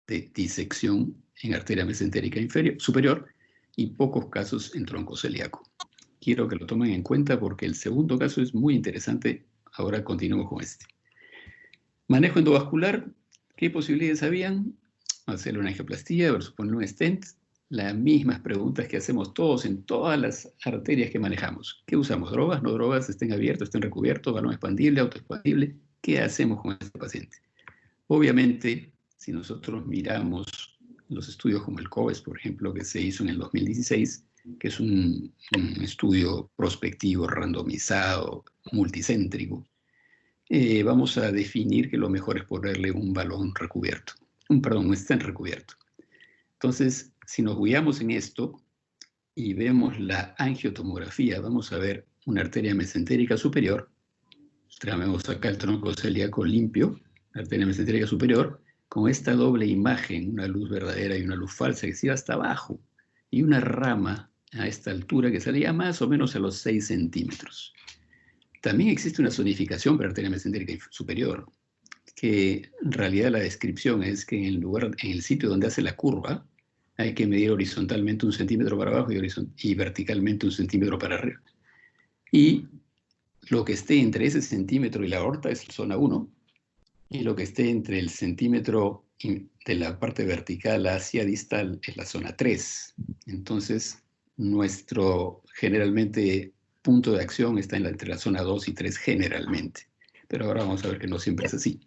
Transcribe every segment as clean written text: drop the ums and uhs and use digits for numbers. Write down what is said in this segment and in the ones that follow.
de disección en arteria mesentérica superior y pocos casos en tronco celíaco. Quiero que lo tomen en cuenta porque el segundo caso es muy interesante. Ahora continuamos con este. Manejo endovascular. ¿Qué posibilidades habían? Hacerle una angioplastía versus ponerle un stent. Las mismas preguntas que hacemos todos en todas las arterias que manejamos. ¿Qué usamos? ¿Drogas? ¿No drogas? ¿Estén abiertos? ¿Estén recubiertos? ¿Balón expandible? ¿Autoexpandible? ¿Qué hacemos con este paciente? Obviamente, si nosotros miramos los estudios como el COVES, por ejemplo, que se hizo en el 2016, que es un estudio prospectivo, randomizado, multicéntrico, vamos a definir que lo mejor es ponerle un balón recubierto, un stent recubierto. Entonces, si nos guiamos en esto y vemos la angiotomografía, vamos a ver una arteria mesentérica superior. Traemos acá el tronco celíaco limpio, la arteria mesentérica superior, con esta doble imagen, una luz verdadera y una luz falsa que se iba hasta abajo, y una rama a esta altura que salía más o menos a los 6 centímetros. También existe una zonificación para la arteria mesentérica superior, que en realidad la descripción es que en el sitio donde hace la curva, hay que medir horizontalmente 1 centímetro para abajo y verticalmente 1 centímetro para arriba. Y lo que esté entre ese centímetro y la aorta es zona 1, y lo que esté entre el centímetro de la parte vertical hacia distal es la zona 3. Entonces, nuestro generalmente punto de acción está entre la zona 2 y 3 generalmente. Pero ahora vamos a ver que no siempre es así.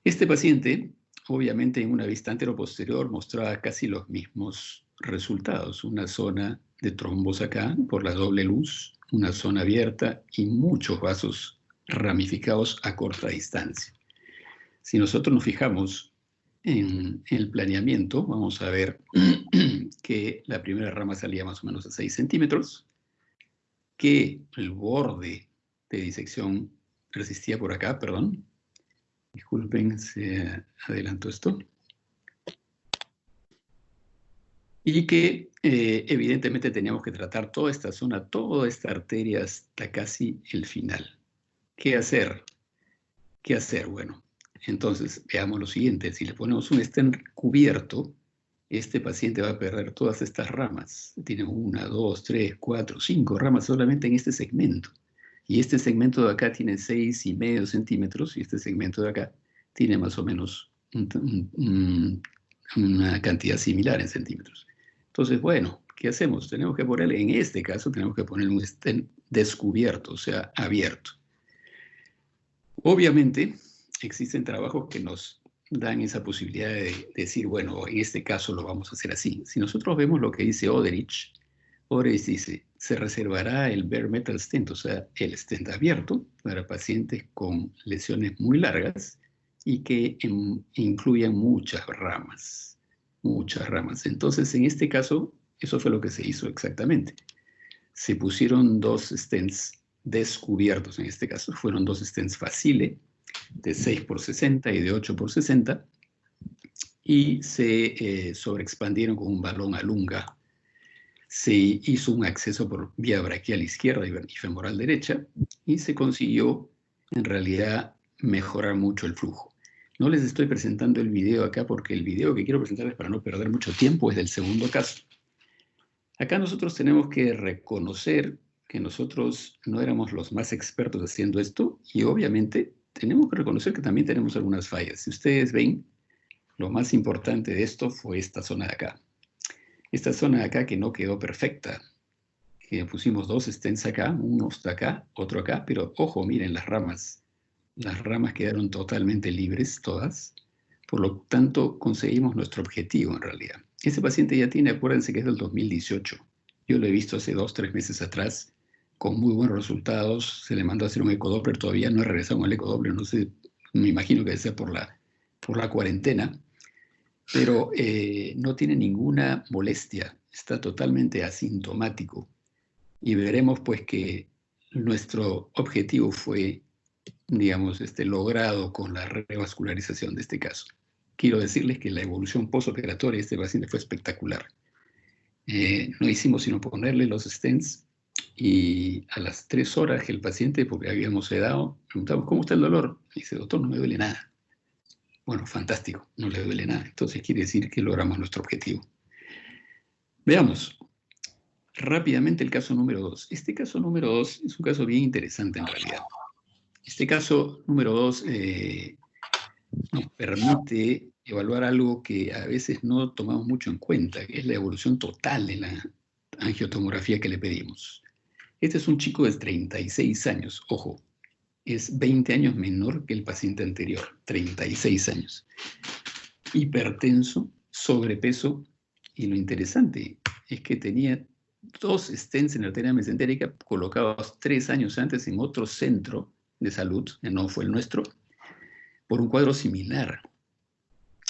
Este paciente, obviamente en una vista anteroposterior, mostraba casi los mismos resultados. Una zona de trombos acá por la doble luz, una zona abierta y muchos vasos ramificados a corta distancia. Si nosotros nos fijamos en el planeamiento, vamos a ver que la primera rama salía más o menos a 6 centímetros, que el borde de disección resistía por acá, perdón. Disculpen, se adelantó esto. Y que evidentemente teníamos que tratar toda esta zona, toda esta arteria hasta casi el final. ¿Qué hacer? ¿Qué hacer? Bueno, entonces veamos lo siguiente. Si le ponemos un stent cubierto, este paciente va a perder todas estas ramas. Tiene 1, 2, 3, 4, 5 ramas solamente en este segmento. Y este segmento de acá tiene 6,5 centímetros y este segmento de acá tiene más o menos una cantidad similar en centímetros. Entonces, bueno, ¿qué hacemos? Tenemos que ponerle, en este caso, tenemos que ponerle un stent descubierto, o sea, abierto. Obviamente, existen trabajos que nos dan esa posibilidad de decir, bueno, en este caso lo vamos a hacer así. Si nosotros vemos lo que dice Oderich dice, se reservará el bare metal stent, o sea, el stent abierto para pacientes con lesiones muy largas y que incluyan muchas ramas. Entonces, en este caso, eso fue lo que se hizo exactamente. Se pusieron 2 stents descubiertos, en este caso, fueron 2 stents Facile, de 6x60 y de 8x60, y se sobreexpandieron con un balón Alunga. Se hizo un acceso por vía braquial izquierda y femoral derecha y se consiguió en realidad mejorar mucho el flujo. No les estoy presentando el video acá porque el video que quiero presentarles para no perder mucho tiempo es del segundo caso. Acá nosotros tenemos que reconocer que nosotros no éramos los más expertos haciendo esto y obviamente tenemos que reconocer que también tenemos algunas fallas. Si ustedes ven, lo más importante de esto fue esta zona de acá. Esta zona de acá que no quedó perfecta, que pusimos 2 stents acá, uno está acá, otro acá, pero ojo, miren las ramas. Las ramas quedaron totalmente libres, todas. Por lo tanto, conseguimos nuestro objetivo en realidad. Ese paciente ya tiene, acuérdense que es del 2018. Yo lo he visto hace 2, 3 meses atrás, con muy buenos resultados. Se le mandó a hacer un ecodoppler, todavía no he regresado con el ecodoppler, no sé, me imagino que sea por la cuarentena. Pero no tiene ninguna molestia, está totalmente asintomático. Y veremos pues que nuestro objetivo fue, digamos, logrado con la revascularización de este caso. Quiero decirles que la evolución postoperatoria de este paciente fue espectacular. No hicimos sino ponerle los stents y a las 3 horas que el paciente, porque habíamos sedado, preguntamos, ¿cómo está el dolor? Y dice, doctor, no me duele nada. Bueno, fantástico, no le duele nada. Entonces quiere decir que logramos nuestro objetivo. Veamos rápidamente el caso número 2. Este caso número 2 es un caso bien interesante en realidad. Este caso número 2 nos permite evaluar algo que a veces no tomamos mucho en cuenta, que es la evolución total de la angiotomografía que le pedimos. Este es un chico de 36 años, ojo, es 20 años menor que el paciente anterior, 36 años. Hipertenso, sobrepeso, y lo interesante es que tenía 2 stents en la arteria mesentérica colocados 3 años antes en otro centro de salud, que no fue el nuestro, por un cuadro similar.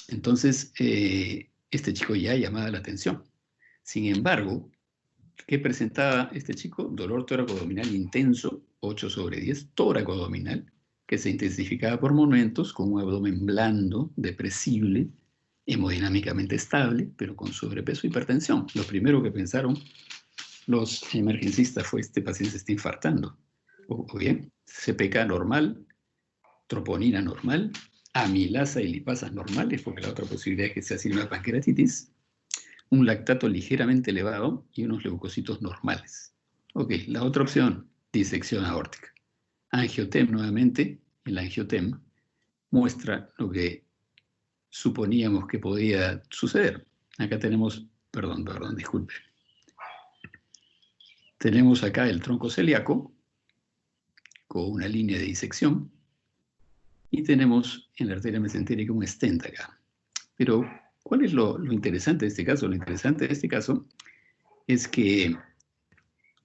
Entonces, este chico ya llamaba la atención. Sin embargo, ¿qué presentaba este chico? Dolor tóraco-abdominal intenso, 8/10, tóraco-abdominal, que se intensificaba por momentos con un abdomen blando, depresible, hemodinámicamente estable, pero con sobrepeso e hipertensión. Lo primero que pensaron los emergencistas fue: este paciente se está infartando. O bien, CPK normal, troponina normal, amilasa y lipasas normales, porque la otra posibilidad es que sea una pancreatitis, un lactato ligeramente elevado y unos leucocitos normales. Ok, la otra opción, disección aórtica. Angiotem nuevamente, el angiotem muestra lo que suponíamos que podía suceder. Acá tenemos, perdón, disculpe. Tenemos acá el tronco celíaco con una línea de disección y tenemos en la arteria mesentérica un stent acá. Pero, ¿cuál es lo interesante de este caso? Lo interesante de este caso es que,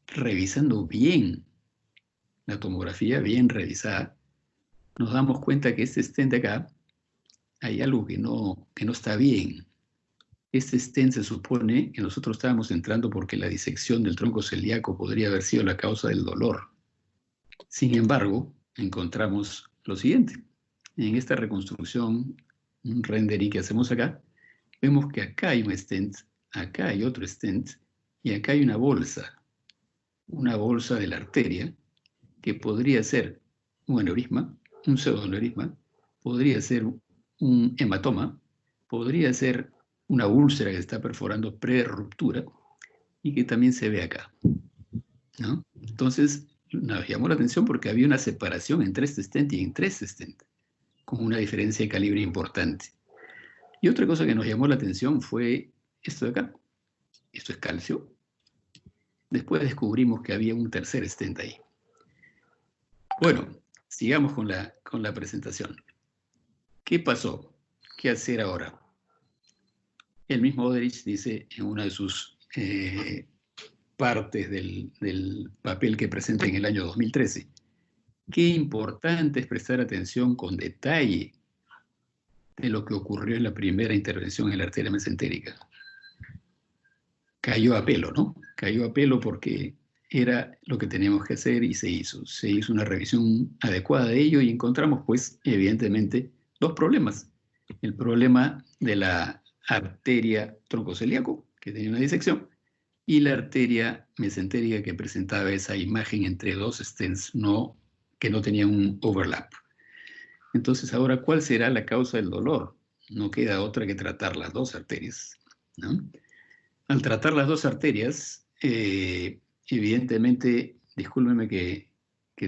revisando bien la tomografía, bien revisada, nos damos cuenta que este stent de acá hay algo que no está bien. Este stent se supone que nosotros estábamos entrando porque la disección del tronco celíaco podría haber sido la causa del dolor. Sin embargo, encontramos lo siguiente. En esta reconstrucción, un rendering que hacemos acá, vemos que acá hay un stent, acá hay otro stent, y acá hay una bolsa de la arteria, que podría ser un aneurisma, un pseudoaneurisma, podría ser un hematoma, podría ser una úlcera que está perforando pre-ruptura y que también se ve acá, ¿no? Entonces, nos llamó la atención porque había una separación entre este stent y entre este stent, con una diferencia de calibre importante. Y otra cosa que nos llamó la atención fue esto de acá. Esto es calcio. Después descubrimos que había un tercer stent ahí. Bueno, sigamos con la presentación. ¿Qué pasó? ¿Qué hacer ahora? El mismo Oderich dice en una de sus partes del papel que presenta en el año 2013, qué importante es prestar atención con detalle de lo que ocurrió en la primera intervención en la arteria mesentérica. Cayó a pelo, ¿no? Cayó a pelo porque era lo que teníamos que hacer y se hizo. Se hizo una revisión adecuada de ello y encontramos, pues, evidentemente, 2 problemas. El problema de la arteria troncocelíaco, que tenía una disección, y la arteria mesentérica, que presentaba esa imagen entre 2 stents que no tenían un overlap. Entonces, ahora, ¿cuál será la causa del dolor? No queda otra que tratar las 2 arterias, ¿no? Al tratar las 2 arterias, evidentemente, discúlpenme que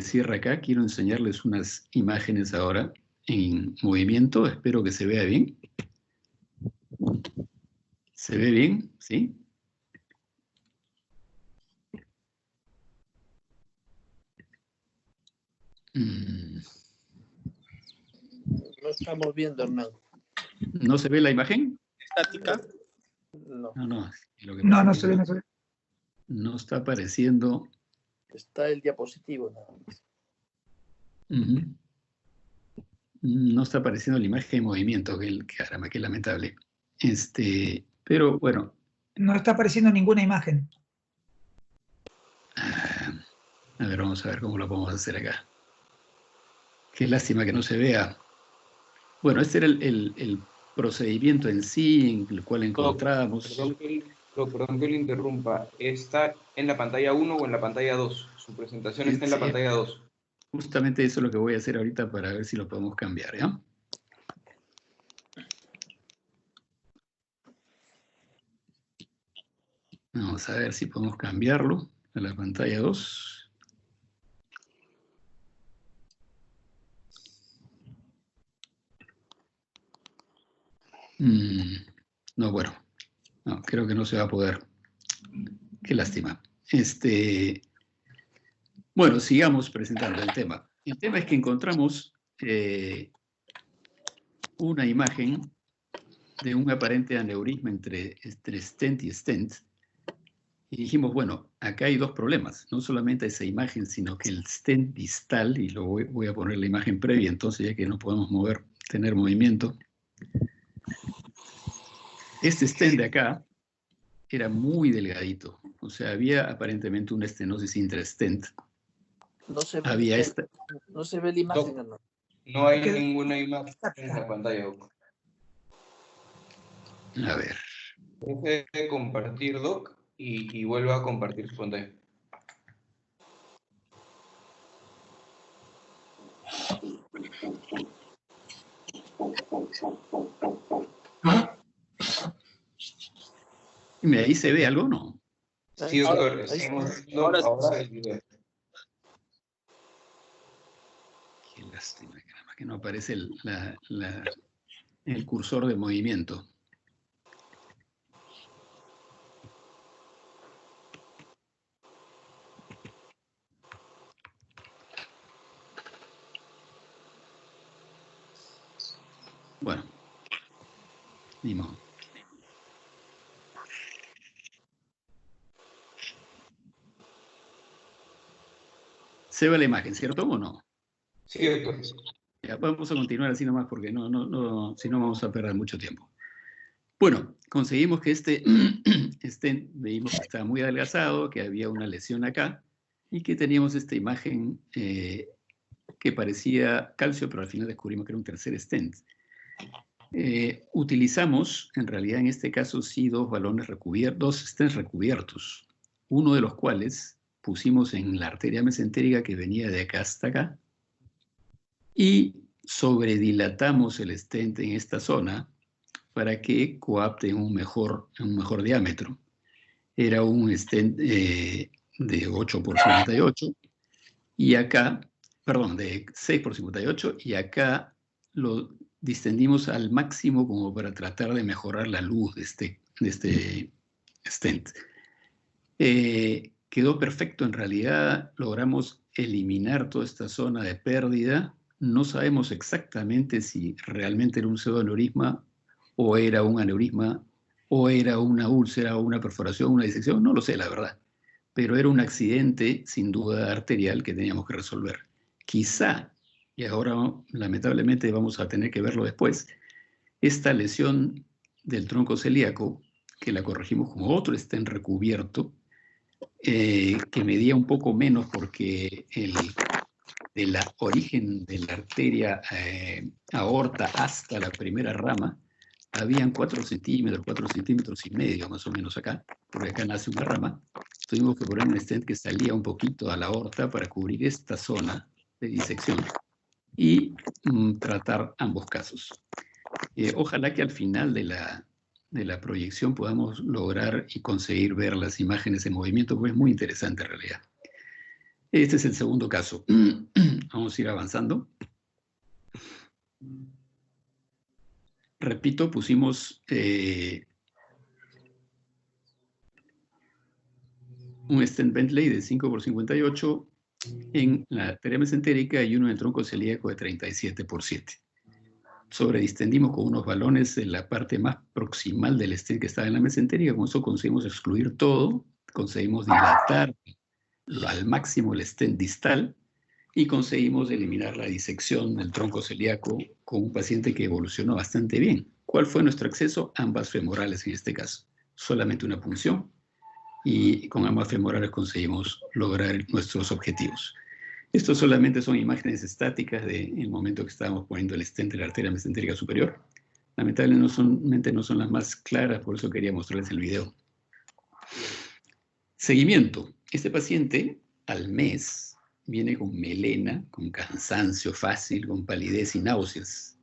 cierre acá, quiero enseñarles unas imágenes ahora en movimiento, espero que se vea bien. ¿Se ve bien? ¿Sí? No estamos viendo, Hernán. ¿No se ve la imagen? ¿Estática? No. No. No se ve, no se ve. No está apareciendo. Está el diapositivo nada más. No está apareciendo la imagen en movimiento, caramba, qué lamentable. Pero bueno. No está apareciendo ninguna imagen. A ver, vamos a ver cómo lo podemos hacer acá. Qué lástima que no se vea. Bueno, este era el procedimiento en sí, en el cual encontramos. Perdón que lo interrumpa. ¿Está en la pantalla 1 o en la pantalla 2? Su presentación está en la pantalla 2. Justamente eso es lo que voy a hacer ahorita para ver si lo podemos cambiar, ¿ya? Vamos a ver si podemos cambiarlo a la pantalla 2. No, bueno. No, creo que no se va a poder. Qué lástima. Bueno, sigamos presentando el tema. El tema es que encontramos una imagen de un aparente aneurisma entre stent y stent. Y dijimos, bueno, acá hay dos problemas. No solamente esa imagen, sino que el stent distal, y lo voy a poner la imagen previa, entonces ya que no podemos tener movimiento. Este stent de acá era muy delgadito. O sea, había aparentemente una estenosis intrastent. No se ve, Había no se ve la imagen, ¿no? No hay ninguna imagen en la pantalla. A ver. Deje de compartir, Doc, y vuelva a compartir su pantalla. Mira, ahí se ve algo, ¿no? Sí, doctor. Estamos viendo ahora el video. Qué lástima, que no aparece el cursor de movimiento. Bueno, ni modo. Se ve la imagen, ¿cierto o no? Sí, doctor. Ya, vamos a continuar así nomás porque si no vamos a perder mucho tiempo. Bueno, conseguimos que veíamos que estaba muy adelgazado, que había una lesión acá y que teníamos esta imagen que parecía calcio, pero al final descubrimos que era un tercer stent. Utilizamos, en realidad en este caso sí, dos stents recubiertos, uno de los cuales pusimos en la arteria mesentérica que venía de acá hasta acá y sobredilatamos el stent en esta zona para que coapte un mejor diámetro. Era un stent de 8 por 58 y acá, perdón, de 6 por 58 y acá lo distendimos al máximo como para tratar de mejorar la luz de este stent. Quedó perfecto, en realidad logramos eliminar toda esta zona de pérdida. No sabemos exactamente si realmente era un pseudoaneurisma o era un aneurisma o era una úlcera o una perforación, una disección, no lo sé la verdad. Pero era un accidente sin duda arterial que teníamos que resolver. Quizá, y ahora lamentablemente vamos a tener que verlo después, esta lesión del tronco celíaco, que la corregimos con otro stent recubierto, que medía un poco menos porque del origen de la arteria aorta hasta la primera rama, habían 4 centímetros y medio más o menos acá, porque acá nace una rama. Tuvimos que poner un stent que salía un poquito a la aorta para cubrir esta zona de disección y tratar ambos casos. Ojalá que al final de la proyección podamos lograr y conseguir ver las imágenes en movimiento, porque es muy interesante en realidad. Este es el segundo caso. Vamos a ir avanzando. Repito, pusimos un stent Bentley de 5 por 58 en la arteria mesentérica y uno en el tronco celíaco de 37 por 7. Sobredistendimos con unos balones en la parte más proximal del stent que estaba en la mesentérica. Con eso conseguimos excluir todo, conseguimos dilatar al máximo el stent distal y conseguimos eliminar la disección del tronco celíaco con un paciente que evolucionó bastante bien. ¿Cuál fue nuestro acceso? Ambas femorales en este caso. Solamente una punción y con ambas femorales conseguimos lograr nuestros objetivos. Estos solamente son imágenes estáticas del momento que estábamos poniendo el stent de la arteria mesentérica superior. Lamentablemente no son las más claras, por eso quería mostrarles el video. Seguimiento. Este paciente al mes viene con melena, con cansancio fácil, con palidez y náuseas.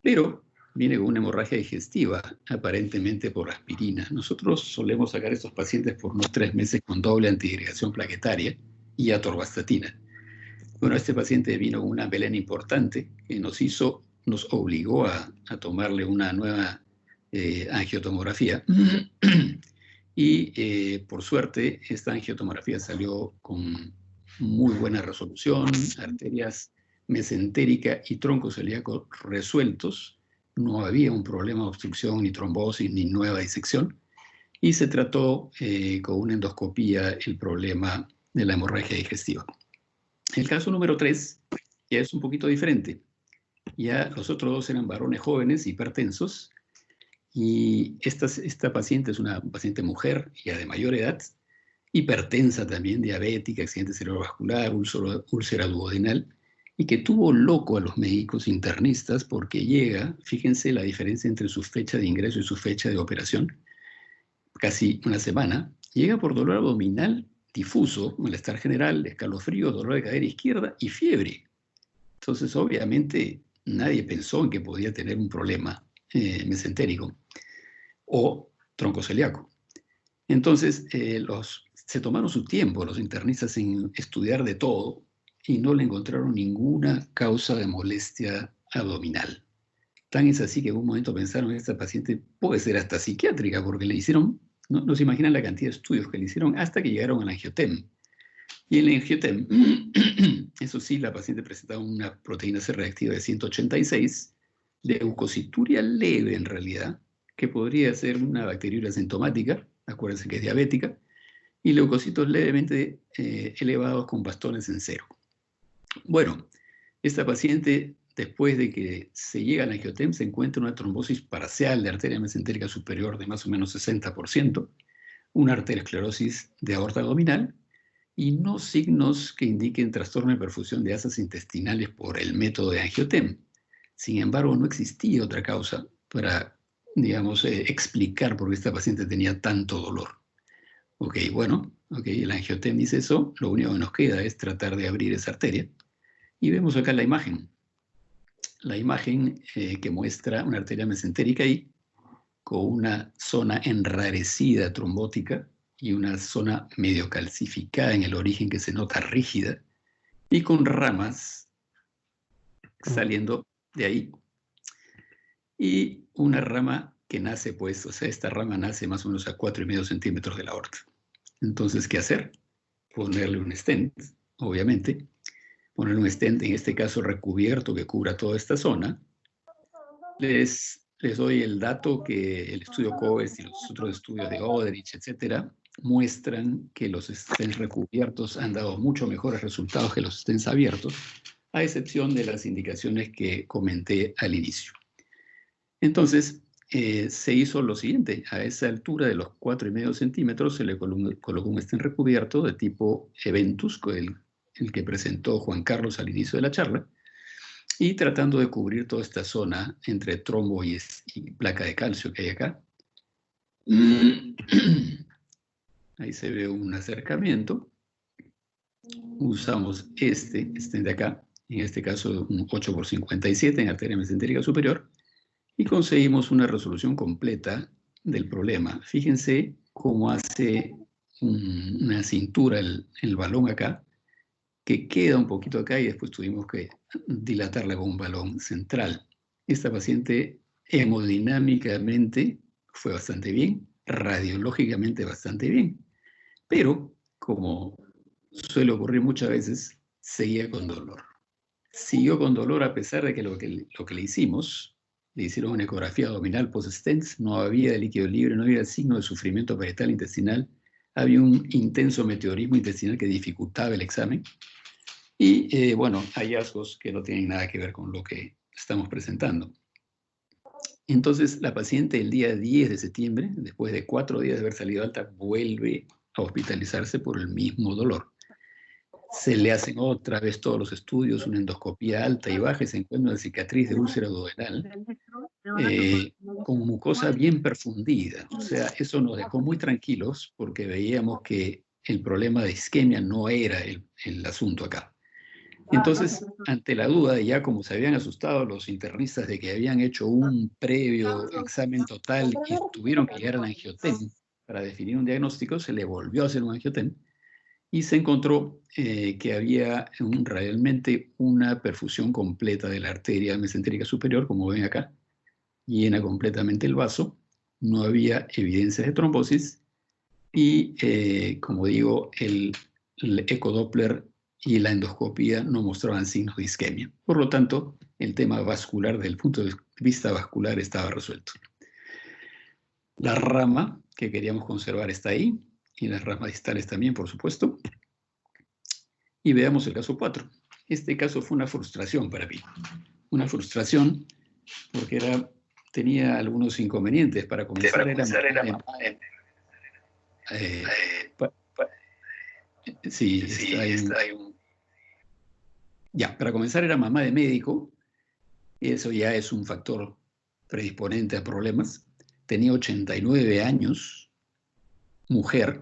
Pero viene con una hemorragia digestiva, aparentemente por aspirina. Nosotros solemos sacar a estos pacientes por unos 3 meses con doble antiagregación plaquetaria y atorvastatina. Bueno, este paciente vino con una melena importante que nos obligó a tomarle una nueva angiotomografía. Y por suerte, esta angiotomografía salió con muy buena resolución, arterias mesentérica y tronco celíaco resueltos. No había un problema de obstrucción, ni trombosis, ni nueva disección. Y se trató con una endoscopía el problema de la hemorragia digestiva. El caso número 3 ya es un poquito diferente. Ya los otros 2 eran varones jóvenes, hipertensos, y esta paciente es una paciente mujer, ya de mayor edad, hipertensa también, diabética, accidente cerebrovascular, úlcera duodenal, y que tuvo loco a los médicos internistas porque llega, fíjense la diferencia entre su fecha de ingreso y su fecha de operación, casi una semana, llega por dolor abdominal difuso, malestar general, escalofrío, dolor de cadera izquierda y fiebre. Entonces, obviamente, nadie pensó en que podía tener un problema mesentérico o troncocelíaco. Entonces, se tomaron su tiempo los internistas en estudiar de todo y no le encontraron ninguna causa de molestia abdominal. Tan es así que en un momento pensaron que esta paciente puede ser hasta psiquiátrica porque le hicieron, no se imaginan la cantidad de estudios que le hicieron hasta que llegaron al angiotem. Y en el angiotem, eso sí, la paciente presentaba una proteína C reactiva de 186, leucocituria leve en realidad, que podría ser una bacteriuria asintomática, acuérdense que es diabética, y leucocitos levemente elevados con bastones en 0. Bueno, esta paciente, después de que se llega al angiotem, se encuentra una trombosis parcial de arteria mesentérica superior de más o menos 60%, una arteriosclerosis de aorta abdominal, y no signos que indiquen trastorno de perfusión de asas intestinales por el método de angiotem. Sin embargo, no existía otra causa para, digamos, explicar por qué esta paciente tenía tanto dolor. El angiotem dice eso, lo único que nos queda es tratar de abrir esa arteria. Y vemos acá la imagen que muestra una arteria mesentérica ahí, con una zona enrarecida trombótica y una zona medio calcificada en el origen que se nota rígida, y con ramas saliendo de ahí. Y una rama que nace, pues, o sea, esta rama nace más o menos a 4,5 centímetros de la aorta. Entonces, ¿qué hacer? Ponerle un stent, obviamente. Ponerle un stent, en este caso recubierto, que cubra toda esta zona. Les doy el dato que el estudio COES y los otros estudios de Oderich, etcétera, muestran que los stents recubiertos han dado mucho mejores resultados que los stents abiertos, a excepción de las indicaciones que comenté al inicio. Entonces, se hizo lo siguiente. A esa altura de los 4,5 centímetros se le colocó un stent recubierto de tipo Eventus, el que presentó Juan Carlos al inicio de la charla, y tratando de cubrir toda esta zona entre trombo y placa de calcio que hay acá. Ahí se ve un acercamiento. Usamos este de acá, en este caso un 8x57 en arteria mesentérica superior, y conseguimos una resolución completa del problema. Fíjense cómo hace una cintura el balón acá, que queda un poquito acá y después tuvimos que dilatarla con un balón central. Esta paciente hemodinámicamente fue bastante bien, radiológicamente bastante bien, pero como suele ocurrir muchas veces, seguía con dolor. Siguió con dolor a pesar de que lo que le hicimos, le hicieron una ecografía abdominal post-stents, no había líquido libre, no había signo de sufrimiento parietal intestinal, había un intenso meteorismo intestinal que dificultaba el examen. Y bueno, hallazgos que no tienen nada que ver con lo que estamos presentando. Entonces, la paciente el día 10 de septiembre, después de 4 días de haber salido alta, vuelve a hospitalizarse por el mismo dolor. Se le hacen otra vez todos los estudios, una endoscopía alta y baja, y se encuentra una cicatriz de úlcera duodenal con mucosa bien perfundida. O sea, eso nos dejó muy tranquilos porque veíamos que el problema de isquemia no era el asunto acá. Entonces, ante la duda, ya como se habían asustado los internistas de que habían hecho un previo examen total y tuvieron que llegar al angiotem para definir un diagnóstico, se le volvió a hacer un angiotem y se encontró que había realmente una perfusión completa de la arteria mesentérica superior, como ven acá, llena completamente el vaso, no había evidencias de trombosis y, como digo, el ecodoppler y la endoscopía no mostraban signos de isquemia. Por lo tanto, el tema vascular, desde el punto de vista vascular, estaba resuelto. La rama que queríamos conservar está ahí, y las ramas distales también, por supuesto. Y veamos el caso 4. Este caso fue una frustración para mí. Una frustración porque tenía algunos inconvenientes. Para comenzar, para comenzar era mamá de médico. Eso ya es un factor predisponente a problemas. Tenía 89 años, mujer,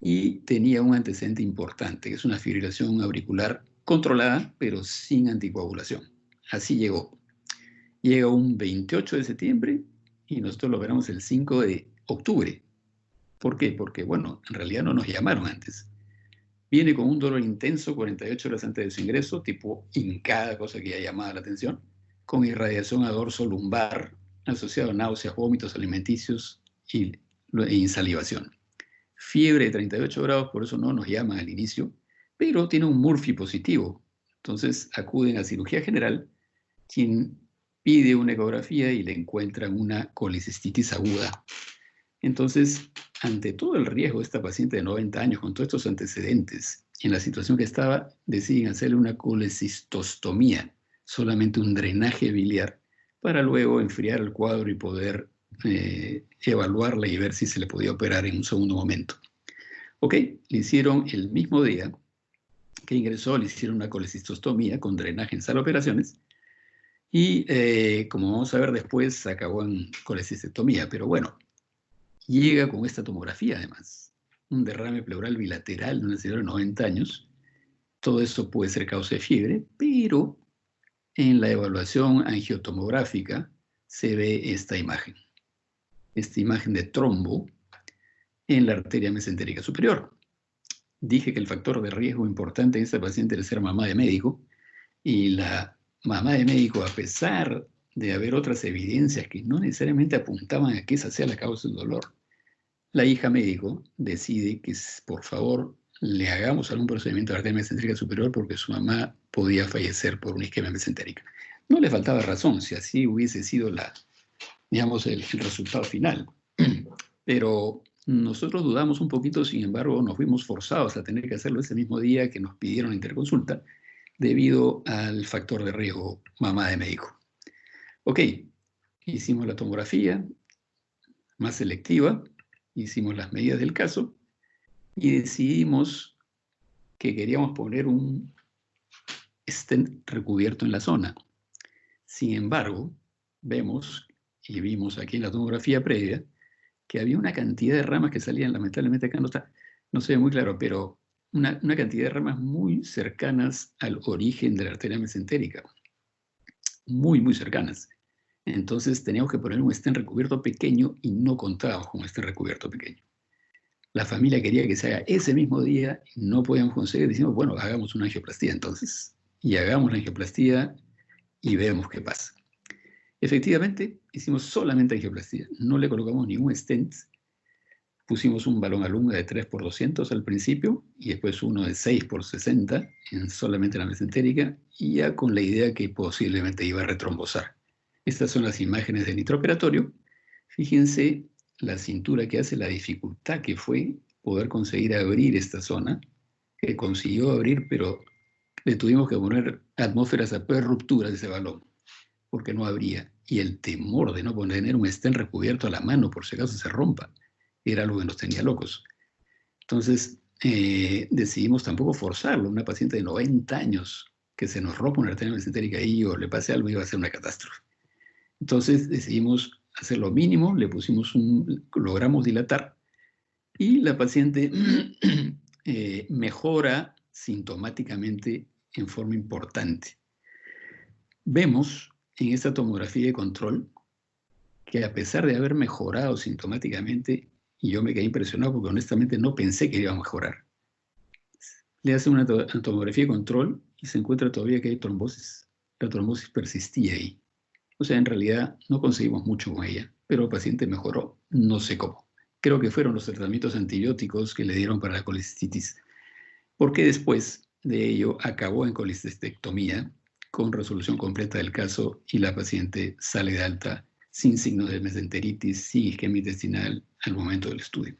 y tenía un antecedente importante, que es una fibrilación auricular controlada, pero sin anticoagulación. Así llegó. Llega un 28 de septiembre y nosotros lo veremos el 5 de octubre. ¿Por qué? Porque, bueno, en realidad no nos llamaron antes. Viene con un dolor intenso 48 horas antes de su ingreso, tipo hincada, cosa que ya llamaba la atención, con irradiación a dorso lumbar, asociado a náuseas, vómitos alimenticios e insalivación. Fiebre de 38 grados, por eso no nos llaman al inicio, pero tiene un Murphy positivo. Entonces acuden a cirugía general, quien pide una ecografía y le encuentran una colecistitis aguda. Entonces, ante todo el riesgo de esta paciente de 90 años, con todos estos antecedentes, en la situación que estaba, deciden hacerle una colecistostomía, solamente un drenaje biliar, para luego enfriar el cuadro y poder evaluarla y ver si se le podía operar en un segundo momento. Ok, le hicieron el mismo día que ingresó, le hicieron una colecistostomía con drenaje en sala de operaciones y, como vamos a ver después, acabó en colecistectomía. Pero bueno, llega con esta tomografía además, un derrame pleural bilateral de una señora de 90 años. Todo eso puede ser causa de fiebre, pero en la evaluación angiotomográfica se ve esta imagen de trombo en la arteria mesentérica superior. Dije que el factor de riesgo importante en esta paciente era ser mamá de médico, y la mamá de médico, a pesar de haber otras evidencias que no necesariamente apuntaban a que esa sea la causa del dolor, la hija médico decide que, por favor, le hagamos algún procedimiento de arteria mesentérica superior porque su mamá podía fallecer por una isquemia mesentérica. No le faltaba razón si así hubiese sido el resultado final. Pero nosotros dudamos un poquito, sin embargo, nos vimos forzados a tener que hacerlo ese mismo día que nos pidieron interconsulta, debido al factor de riesgo mamá de médico. Ok, hicimos la tomografía más selectiva, hicimos las medidas del caso y decidimos que queríamos poner un stent recubierto en la zona. Sin embargo, vimos aquí en la tomografía previa que había una cantidad de ramas que salían, lamentablemente acá no se ve muy claro, pero una cantidad de ramas muy cercanas al origen de la arteria mesentérica. Muy, muy cercanas. Entonces teníamos que poner un stent recubierto pequeño y no contábamos con un stent recubierto pequeño. La familia quería que se haga ese mismo día y no podíamos conseguir. Decimos, bueno, hagamos una angioplastía entonces. Y hagamos la angioplastía y veamos qué pasa. Efectivamente, hicimos solamente angioplastía. No le colocamos ningún stent. Pusimos un balón alunga de 3x200 al principio y después uno de 6x60 en solamente la mesentérica, y ya con la idea que posiblemente iba a retrombosar. Estas son las imágenes del intraoperatorio. Fíjense la cintura que hace, la dificultad que fue poder conseguir abrir esta zona, que consiguió abrir, pero le tuvimos que poner atmósferas a ruptura de ese balón, porque no abría. Y el temor de no tener un stent recubierto a la mano por si acaso se rompa, era algo que nos tenía locos. Entonces, decidimos tampoco forzarlo. Una paciente de 90 años que se nos rompa una arteria mesentérica y o le pase algo, iba a ser una catástrofe. Entonces decidimos hacer lo mínimo, logramos dilatar y la paciente mejora sintomáticamente en forma importante. Vemos en esta tomografía de control que a pesar de haber mejorado sintomáticamente, y yo me quedé impresionado porque honestamente no pensé que iba a mejorar, le hacen una tomografía de control y se encuentra todavía que hay trombosis. La trombosis persistía ahí. O sea, en realidad no conseguimos mucho con ella, pero el paciente mejoró, no sé cómo. Creo que fueron los tratamientos antibióticos que le dieron para la colicistitis, porque después de ello acabó en colicistectomía con resolución completa del caso y la paciente sale de alta sin signos de mesenteritis, sin isquemia intestinal al momento del estudio.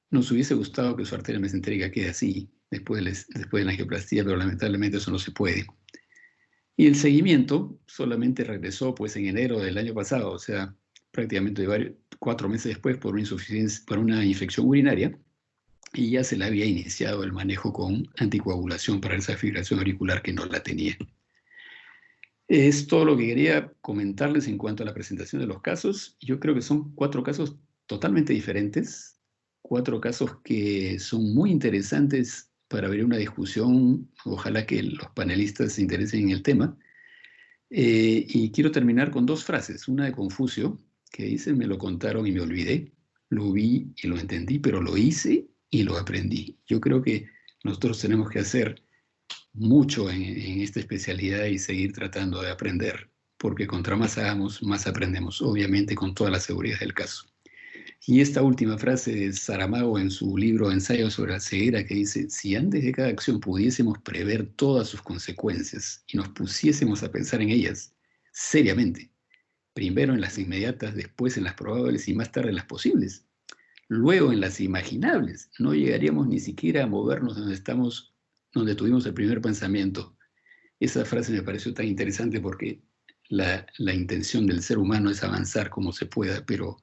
Nos hubiese gustado que su arteria mesentérica quede así después de la angioplastía, pero lamentablemente eso no se puede. Y el seguimiento solamente regresó pues en enero del año pasado, o sea, prácticamente 4 meses después por una infección urinaria, y ya se le había iniciado el manejo con anticoagulación para esa fibrilación auricular que no la tenía. Es todo lo que quería comentarles en cuanto a la presentación de los casos. Yo creo que son 4 casos totalmente diferentes, 4 casos que son muy interesantes para abrir una discusión. Ojalá que los panelistas se interesen en el tema. Y quiero terminar con 2 frases. Una de Confucio, que dice: me lo contaron y me olvidé, lo vi y lo entendí, pero lo hice y lo aprendí. Yo creo que nosotros tenemos que hacer mucho en esta especialidad y seguir tratando de aprender, porque contra más hagamos, más aprendemos, obviamente con toda la seguridad del caso. Y esta última frase de Saramago en su libro Ensayo sobre la ceguera, que dice: si antes de cada acción pudiésemos prever todas sus consecuencias y nos pusiésemos a pensar en ellas seriamente, primero en las inmediatas, después en las probables y más tarde en las posibles, luego en las imaginables, no llegaríamos ni siquiera a movernos donde tuvimos el primer pensamiento. Esa frase me pareció tan interesante porque la intención del ser humano es avanzar como se pueda, pero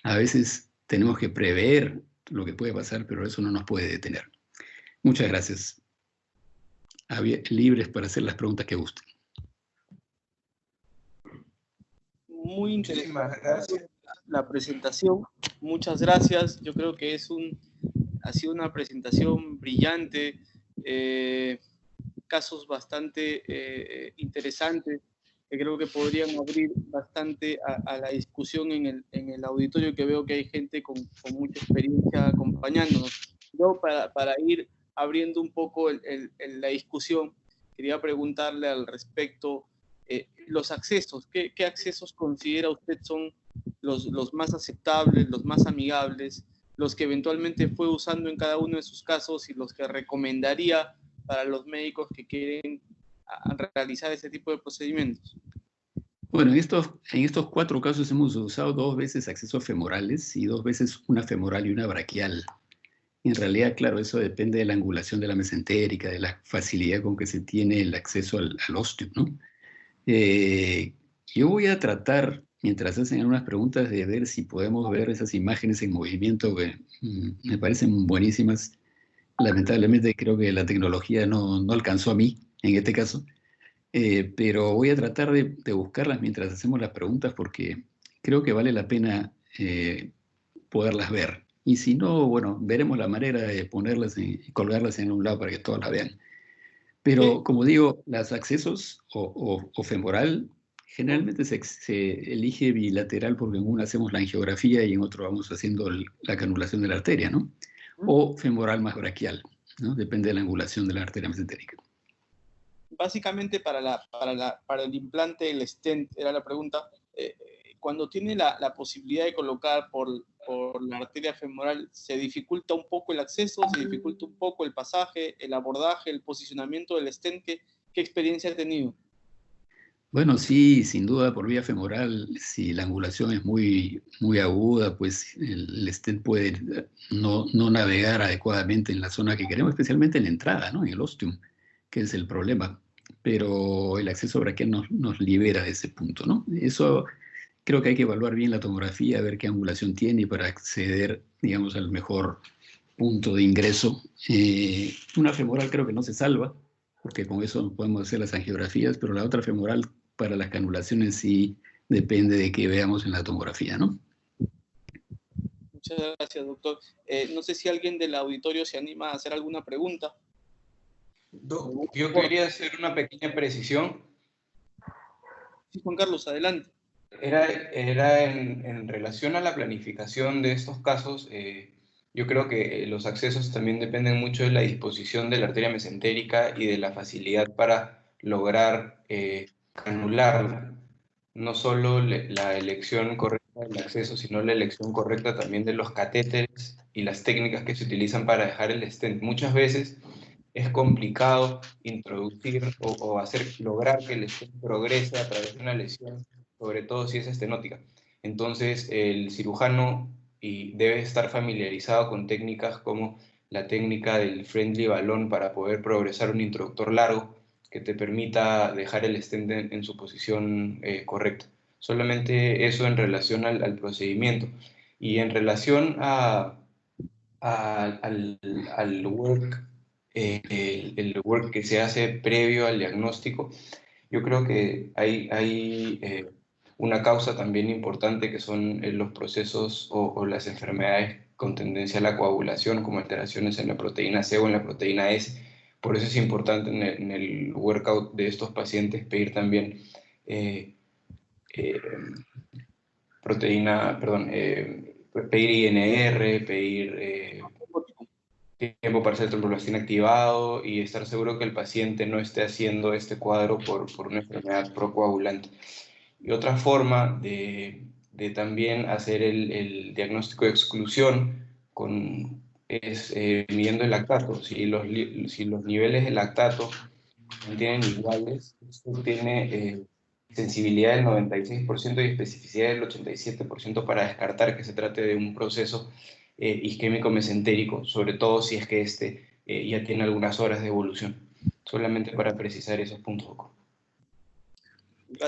a veces tenemos que prever lo que puede pasar, pero eso no nos puede detener. Muchas gracias. Libres para hacer las preguntas que gusten. Muy interesante la presentación. Muchas gracias. Yo creo que ha sido una presentación brillante. Casos bastante interesantes que creo que podrían abrir bastante a la discusión en el auditorio, que veo que hay gente con mucha experiencia acompañándonos. Yo, para ir abriendo un poco la discusión, quería preguntarle al respecto los accesos. ¿Qué accesos considera usted son los más aceptables, los más amigables, los que eventualmente fue usando en cada uno de sus casos y los que recomendaría para los médicos que quieren realizar este tipo de procedimientos? Bueno, en estos 4 casos hemos usado 2 veces accesos femorales y 2 veces una femoral y una braquial. En realidad, claro, eso depende de la angulación de la mesentérica, de la facilidad con que se tiene el acceso al ostium, ¿no? Yo voy a tratar, mientras hacen algunas preguntas, de ver si podemos ver esas imágenes en movimiento que me parecen buenísimas. Lamentablemente creo que la tecnología no alcanzó a mí en este caso, pero voy a tratar de buscarlas mientras hacemos las preguntas porque creo que vale la pena poderlas ver. Y si no, bueno, veremos la manera de ponerlas y colgarlas en un lado para que todos las vean. Pero como digo, los accesos o femoral generalmente se elige bilateral porque en uno hacemos la angiografía y en otro vamos haciendo la canulación de la arteria, ¿no? O femoral más braquial, ¿no? Depende de la angulación de la arteria mesentérica. Básicamente para el implante del stent, era la pregunta, cuando tiene la posibilidad de colocar por la arteria femoral, ¿se dificulta un poco el acceso? ¿Se dificulta un poco el pasaje, el abordaje, el posicionamiento del stent? ¿Qué experiencia ha tenido? Bueno, sí, sin duda por vía femoral, si la angulación es muy, muy aguda, pues el stent puede no navegar adecuadamente en la zona que queremos, especialmente en la entrada, ¿no? En el ostium, que es el problema. Pero el acceso braquial nos libera de ese punto, ¿no? Eso creo que hay que evaluar bien la tomografía, ver qué angulación tiene para acceder, digamos, al mejor punto de ingreso. Una femoral creo que no se salva, porque con eso podemos hacer las angiografías, pero la otra femoral para las canulaciones sí depende de qué veamos en la tomografía, ¿no? Muchas gracias, doctor. No sé si alguien del auditorio se anima a hacer alguna pregunta. Yo quería hacer una pequeña precisión. Sí, Juan Carlos, adelante. Era en relación a la planificación de estos casos. Yo creo que los accesos también dependen mucho de la disposición de la arteria mesentérica y de la facilidad para lograr anular no solo la elección correcta del acceso, sino la elección correcta también de los catéteres y las técnicas que se utilizan para dejar el stent. Muchas veces es complicado introducir o lograr que el stent progrese a través de una lesión, sobre todo si es estenótica. Entonces, el cirujano debe estar familiarizado con técnicas como la técnica del friendly balón para poder progresar un introductor largo que te permita dejar el stent en su posición correcta. Solamente eso en relación al procedimiento. Y en relación al work, el work que se hace previo al diagnóstico, yo creo que hay una causa también importante que son los procesos o las enfermedades con tendencia a la coagulación, como alteraciones en la proteína C o en la proteína S. Por eso es importante en el workout de estos pacientes pedir también pedir INR, pedir tiempo para hacer tromboblastina activado y estar seguro que el paciente no esté haciendo este cuadro por una enfermedad procoagulante. Y otra forma de también hacer el diagnóstico de exclusión es midiendo el lactato. Si los niveles de lactato se mantienen iguales, esto tiene sensibilidad del 96% y especificidad del 87% para descartar que se trate de un proceso isquémico mesentérico, sobre todo si es que ya tiene algunas horas de evolución. Solamente para precisar esos puntos.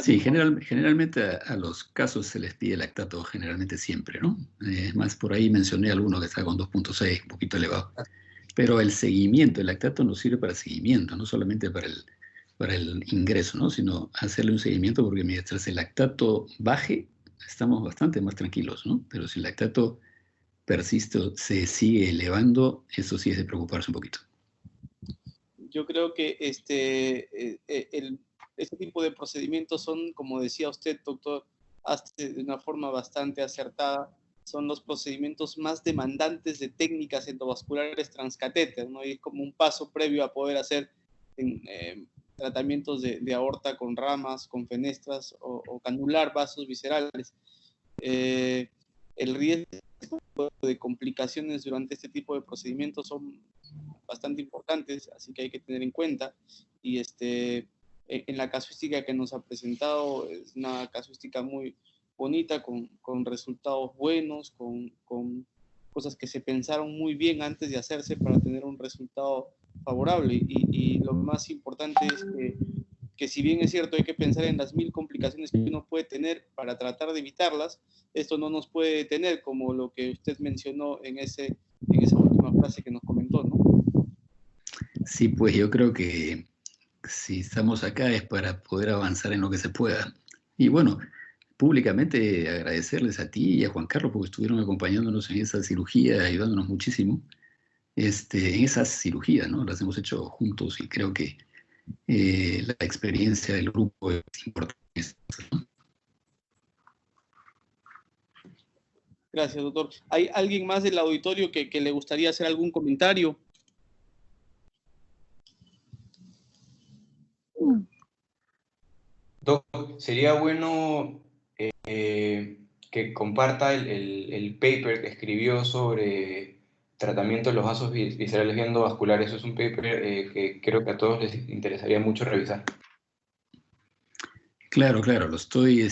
Sí, generalmente a los casos se les pide lactato, generalmente siempre, ¿no? Es más, por ahí mencioné alguno que está con 2.6, un poquito elevado. Pero el seguimiento, el lactato nos sirve para seguimiento, no solamente para el ingreso, ¿no? Sino hacerle un seguimiento porque mientras el lactato baje, estamos bastante más tranquilos, ¿no? Pero si el lactato persiste o se sigue elevando, eso sí es de preocuparse un poquito. Yo creo que este tipo de procedimientos son, como decía usted, doctor, de una forma bastante acertada, son los procedimientos más demandantes de técnicas endovasculares transcatéter, ¿no? Y es como un paso previo a poder hacer tratamientos de aorta con ramas, con fenestras o canular vasos viscerales. El riesgo de complicaciones durante este tipo de procedimientos son bastante importantes, así que hay que tener en cuenta. Y en la casuística que nos ha presentado es una casuística muy bonita, con resultados buenos, con cosas que se pensaron muy bien antes de hacerse para tener un resultado favorable. Y lo más importante es que si bien es cierto hay que pensar en las 1000 complicaciones que uno puede tener para tratar de evitarlas, esto no nos puede detener, como lo que usted mencionó en esa última frase que nos comentó, ¿no? Sí, pues yo creo que si estamos acá es para poder avanzar en lo que se pueda. Y bueno, públicamente agradecerles a ti y a Juan Carlos porque estuvieron acompañándonos en esa cirugía, ayudándonos muchísimo en esas cirugías, ¿no? Las hemos hecho juntos y creo que la experiencia del grupo es importante, ¿no? Gracias, doctor. ¿Hay alguien más del auditorio que le gustaría hacer algún comentario? Doc, sería bueno que comparta el paper que escribió sobre tratamiento de los vasos viscerales endovasculares. Eso es un paper que creo que a todos les interesaría mucho revisar. Claro, lo estoy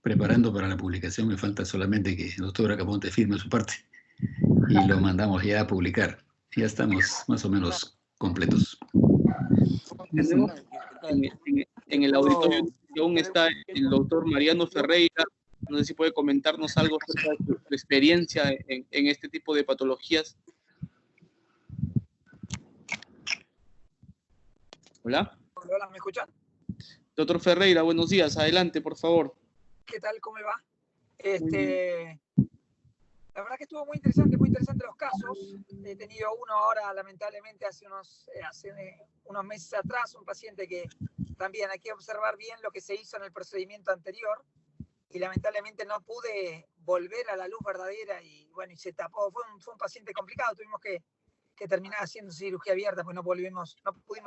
preparando para la publicación. Me falta solamente que el doctor Acaponte firme su parte y lo mandamos ya a publicar. Ya estamos más o menos completos. En el auditorio aún está el doctor Mariano Ferreira. No sé si puede comentarnos algo acerca de su experiencia en este tipo de patologías. Hola. Hola, ¿me escuchan? Doctor Ferreira, buenos días. Adelante, por favor. ¿Qué tal? ¿Cómo va? La verdad que estuvo muy interesante los casos. He tenido uno ahora, lamentablemente, hace unos meses atrás, un paciente que también hay que observar bien lo que se hizo en el procedimiento anterior y lamentablemente no pude volver a la luz verdadera y bueno, y se tapó. Fue un paciente complicado, tuvimos que terminar haciendo cirugía abierta, pues no pudimos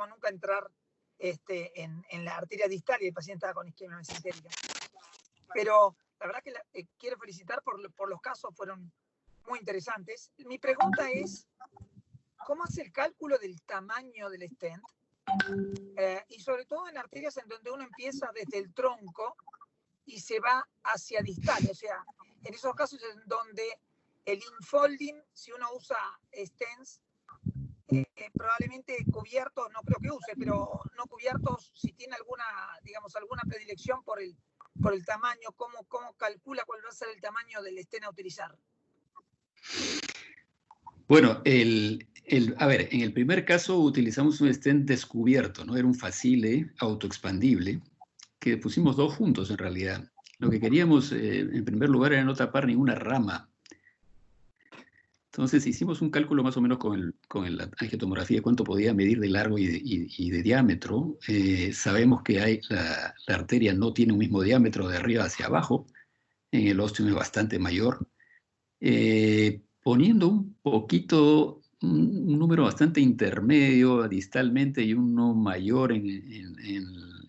nunca entrar en la arteria distal y el paciente estaba con isquemia mesentérica. Pero la verdad que quiero felicitar por los casos, fueron muy interesantes. Mi pregunta es, ¿cómo hace el cálculo del tamaño del stent? Y sobre todo en arterias en donde uno empieza desde el tronco y se va hacia distal, o sea, en esos casos en donde el infolding, si uno usa stents, probablemente cubiertos, no creo que use, pero no cubiertos, si tiene alguna predilección por el tamaño, ¿cómo calcula cuál va a ser el tamaño del stent a utilizar? Bueno, a ver, en el primer caso utilizamos un stent descubierto, ¿no? Era un facile autoexpandible, que pusimos 2 juntos en realidad. Lo que queríamos, en primer lugar, era no tapar ninguna rama. Entonces hicimos un cálculo más o menos con la angiotomografía, cuánto podía medir de largo y de diámetro. Sabemos que la arteria no tiene un mismo diámetro de arriba hacia abajo, en el ostium es bastante mayor. Poniendo un poquito, un número bastante intermedio distalmente y uno mayor en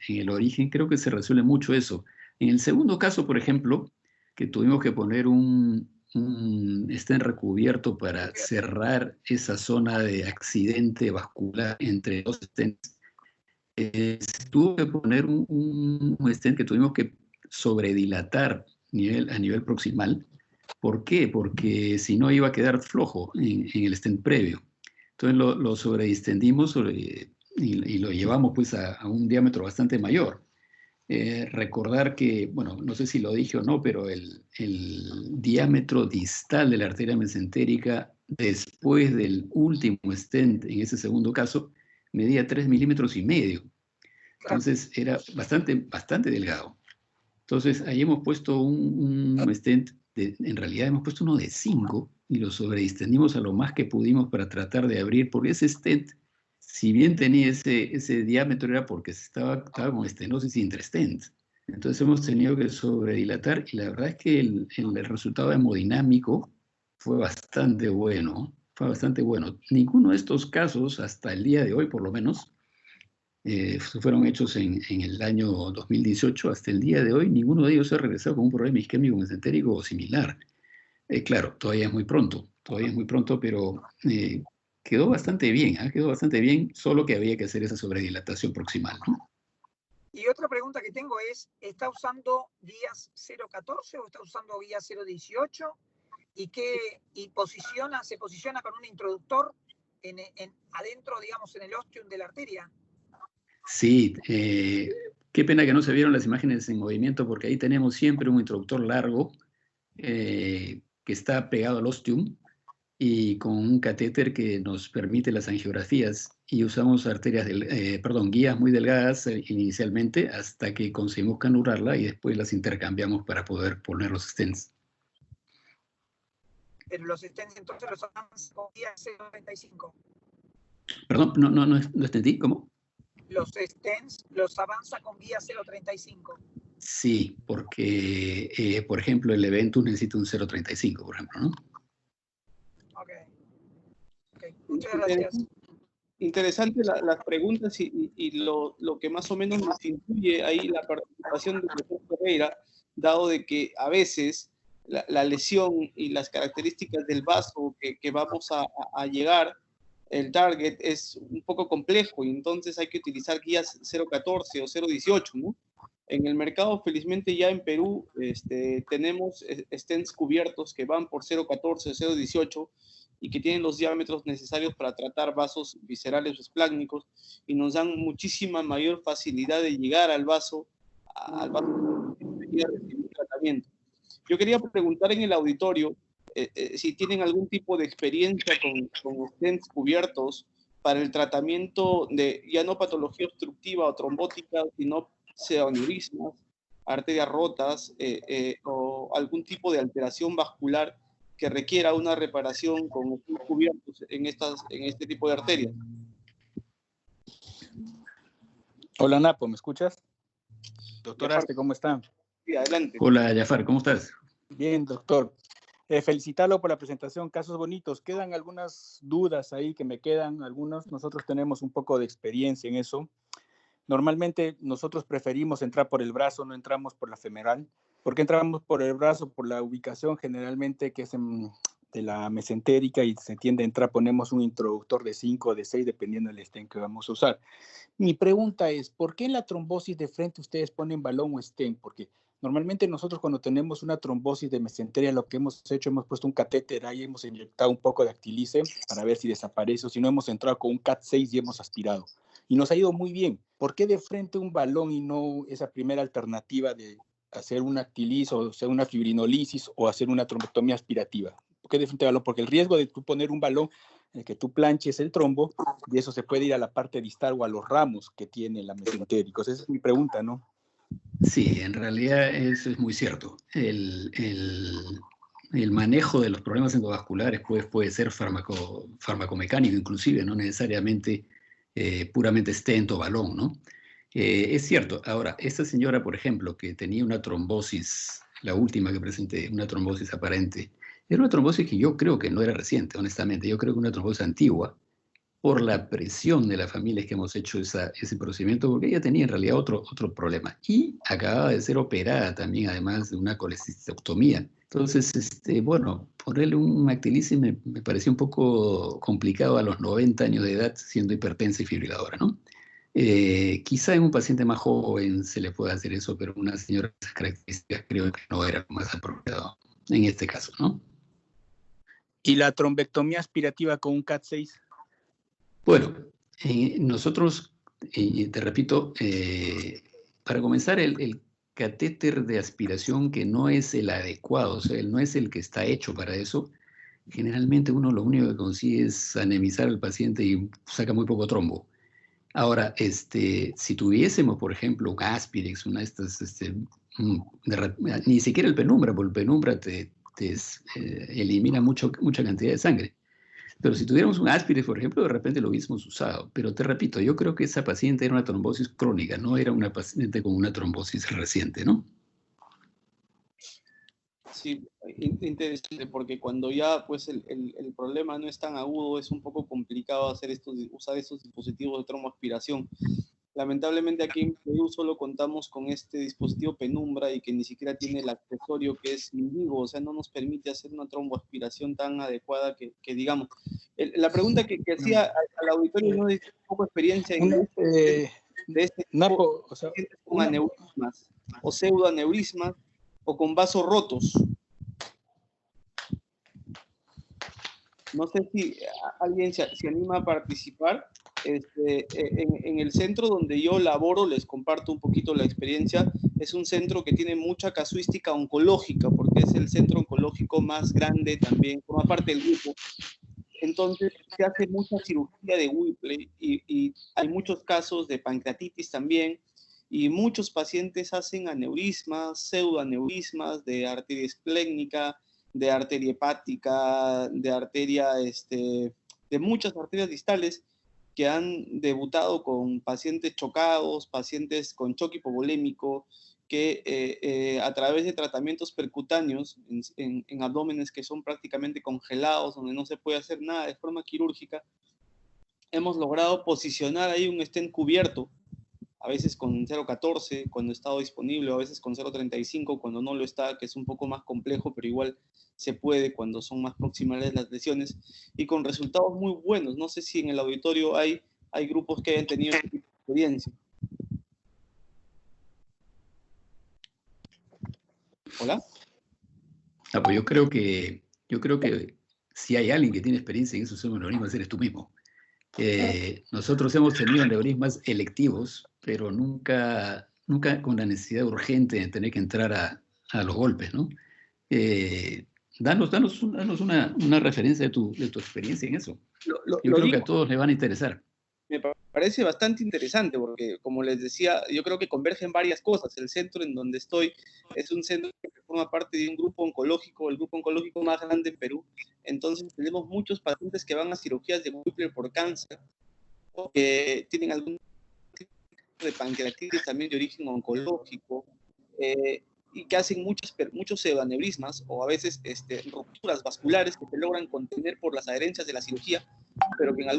el origen, creo que se resuelve mucho eso. En el segundo caso, por ejemplo, que tuvimos que poner un stent recubierto para cerrar esa zona de accidente vascular entre 2 stents, tuvo que poner un stent que tuvimos que sobredilatar a nivel proximal. ¿Por qué? Porque si no iba a quedar flojo en el stent previo. Entonces lo sobredistendimos y lo llevamos pues a un diámetro bastante mayor. Recordar que, bueno, no sé si lo dije o no, pero el diámetro distal de la arteria mesentérica después del último stent, en ese segundo caso, medía 3,5 milímetros. Entonces era bastante delgado. Entonces ahí hemos puesto un stent, en realidad hemos puesto uno de 5 y lo sobredistendimos a lo más que pudimos para tratar de abrir, porque ese stent, si bien tenía ese diámetro, era porque estaba con estenosis intrastent. Entonces hemos tenido que sobredilatar y la verdad es que el resultado hemodinámico fue bastante bueno. Ninguno de estos casos, hasta el día de hoy por lo menos, fueron hechos en el año 2018. Hasta el día de hoy, ninguno de ellos ha regresado con un problema isquémico mesentérico o similar. Claro, todavía es muy pronto, pero quedó bastante bien, solo que había que hacer esa sobredilatación proximal, ¿no? Y otra pregunta que tengo es, ¿está usando guías 0.14 o está usando guías 0.18? ¿Y se posiciona con un introductor adentro, digamos, en el ostium de la arteria? Sí, qué pena que no se vieron las imágenes en movimiento, porque ahí tenemos siempre un introductor largo que está pegado al ostium y con un catéter que nos permite las angiografías, y usamos guías muy delgadas inicialmente hasta que conseguimos canurarla y después las intercambiamos para poder poner los stents. Pero los stents entonces los avanza con guía 0.35. Perdón, no entendí, ¿cómo? Los stents los avanza con guía 0.35. Sí, porque, por ejemplo, el Eventus necesita un 0.35, por ejemplo, ¿no? Ok. Muchas gracias. Interesante las preguntas y lo que más o menos nos incluye ahí la participación del doctor Ferreira, dado de que a veces la lesión y las características del vaso que vamos a llegar, el target es un poco complejo y entonces hay que utilizar guías 0.14 o 0.18, ¿no? En el mercado, felizmente ya en Perú, tenemos stents cubiertos que van por 0.14 o 0.18 y que tienen los diámetros necesarios para tratar vasos viscerales o esplácnicos y nos dan muchísima mayor facilidad de llegar al vaso y recibir tratamiento. Yo quería preguntar en el auditorio si tienen algún tipo de experiencia con stents cubiertos para el tratamiento de ya no patología obstructiva o trombótica, sino pseudoaneurismas, arterias rotas o algún tipo de alteración vascular que requiera una reparación con cubiertos en este tipo de arterias. Hola Napo, ¿me escuchas? Doctor Aste, ¿cómo está? Sí, adelante. Hola Jafar, ¿cómo estás? Bien, doctor. Felicitarlo por la presentación, casos bonitos. Quedan algunas dudas ahí que me quedan, nosotros tenemos un poco de experiencia en eso. Normalmente nosotros preferimos entrar por el brazo, no entramos por la femoral. ¿Por qué entramos por el brazo? Por la ubicación generalmente que es de la mesentérica y se tiende a entrar, ponemos un introductor de 5 o de 6 dependiendo del stent que vamos a usar. Mi pregunta es, ¿por qué en la trombosis de frente ustedes ponen balón o stent? Porque normalmente nosotros cuando tenemos una trombosis de mesenteria lo que hemos hecho, hemos puesto un catéter ahí, hemos inyectado un poco de actilice para ver si desaparece o si no hemos entrado con un CAT6 y hemos aspirado. Y nos ha ido muy bien. ¿Por qué de frente un balón y no esa primera alternativa de hacer un actilice o hacer una fibrinolisis o hacer una trombectomía aspirativa? ¿Por qué de frente balón? Porque el riesgo de tú poner un balón en el que tú planches el trombo y eso se puede ir a la parte distal o a los ramos que tiene la mesentérica. Esa es mi pregunta, ¿no? Sí, en realidad eso es muy cierto. El manejo de los problemas endovasculares puede ser farmacomecánico inclusive, no necesariamente puramente stent o balón, ¿no? Es cierto. Ahora, esta señora, por ejemplo, que tenía una trombosis, la última que presenté, una trombosis aparente, era una trombosis que yo creo que no era reciente, honestamente. Yo creo que una trombosis antigua, por la presión de las familias que hemos hecho ese procedimiento, porque ella tenía en realidad otro problema. Y acababa de ser operada también, además de una colecistectomía. Entonces, bueno, ponerle un actilice me pareció un poco complicado a los 90 años de edad, siendo hipertensa y fibriladora, ¿no? Quizá en un paciente más joven se le pueda hacer eso, pero una señora de esas características creo que no era lo más apropiado en este caso, ¿no? ¿Y la trombectomía aspirativa con un CAT6? Bueno, nosotros, te repito, para comenzar, el catéter de aspiración que no es el adecuado, o sea, no es el que está hecho para eso, generalmente uno lo único que consigue es anemizar al paciente y saca muy poco trombo. Ahora, si tuviésemos, por ejemplo, un Aspirex, una de estas, ni siquiera el penumbra, porque el penumbra te elimina mucha cantidad de sangre. Pero si tuviéramos un Aspirex, por ejemplo, de repente lo hubiésemos usado. Pero te repito, yo creo que esa paciente era una trombosis crónica, no era una paciente con una trombosis reciente, ¿no? Sí, interesante, porque cuando ya pues el problema no es tan agudo, es un poco complicado usar estos dispositivos de tromboaspiración. Lamentablemente aquí en Perú solo contamos con este dispositivo penumbra y que ni siquiera tiene el accesorio que es Indigo, o sea, no nos permite hacer una tromboaspiración tan adecuada que digamos. La pregunta que hacía al auditorio, no es un poco experiencia en de este Napo, o sea, con aneurismas o pseudoaneurismas o con vasos rotos. No sé si alguien se anima a participar. En el centro donde yo laboro, les comparto un poquito la experiencia, es un centro que tiene mucha casuística oncológica, porque es el centro oncológico más grande también, forma parte del grupo. Entonces, se hace mucha cirugía de Whipple y hay muchos casos de pancreatitis también, y muchos pacientes hacen aneurismas, pseudoaneurismas de arteria esplénica, de arteria hepática, de arteria, de muchas arterias distales que han debutado con pacientes chocados, pacientes con choque hipovolémico, que a través de tratamientos percutáneos en abdómenes que son prácticamente congelados, donde no se puede hacer nada de forma quirúrgica, hemos logrado posicionar ahí un stent cubierto, a veces con 0.14 cuando está disponible, o a veces con 0.35 cuando no lo está, que es un poco más complejo, pero igual se puede cuando son más proximales las lesiones, y con resultados muy buenos. No sé si en el auditorio hay grupos que hayan tenido esta experiencia. ¿Hola? Pues yo creo que si hay alguien que tiene experiencia en esos pseudoaneurismas, eres tú mismo. Nosotros hemos tenido aneurismas electivos, pero nunca con la necesidad urgente de tener que entrar a los golpes, ¿no? Danos una referencia de tu experiencia en eso. Yo creo que a todos les van a interesar. Me parece bastante interesante porque, como les decía, yo creo que convergen varias cosas. El centro en donde estoy es un centro que forma parte de un grupo oncológico, el grupo oncológico más grande en Perú. Entonces tenemos muchos pacientes que van a cirugías de Whipple por cáncer, o que tienen algún tipo de pancreatitis también de origen oncológico, y que hacen muchos aneurismas o a veces rupturas vasculares que se logran contener por las adherencias de la cirugía, pero que en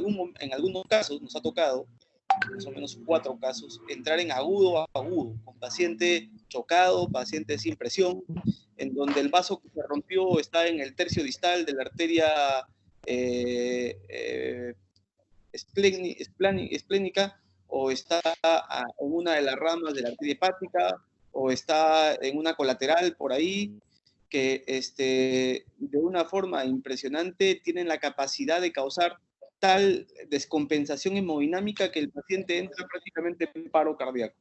algunos casos nos ha tocado, más o menos 4 casos, entrar en agudo a agudo, con paciente chocado, paciente sin presión, en donde el vaso que se rompió está en el tercio distal de la arteria esplénica, o está en una de las ramas de la arteria hepática, o está en una colateral por ahí, que de una forma impresionante tienen la capacidad de causar tal descompensación hemodinámica que el paciente entra prácticamente en paro cardíaco.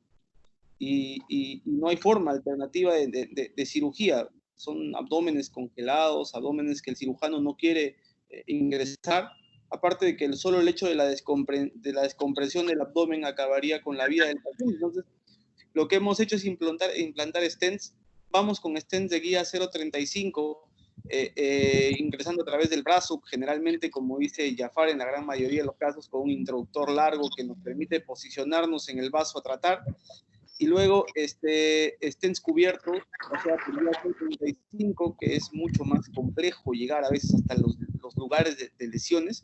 Y no hay forma alternativa de cirugía. Son abdómenes congelados, abdómenes que el cirujano no quiere ingresar, aparte de que solo el hecho de la descompresión del abdomen acabaría con la vida del paciente. Entonces, lo que hemos hecho es implantar stents. Vamos con stents de guía 0.35, ingresando a través del brazo, generalmente, como dice Jafar, en la gran mayoría de los casos, con un introductor largo que nos permite posicionarnos en el vaso a tratar. Y luego stents cubiertos, o sea, por guía 0.35, que es mucho más complejo llegar a veces hasta los lugares de lesiones.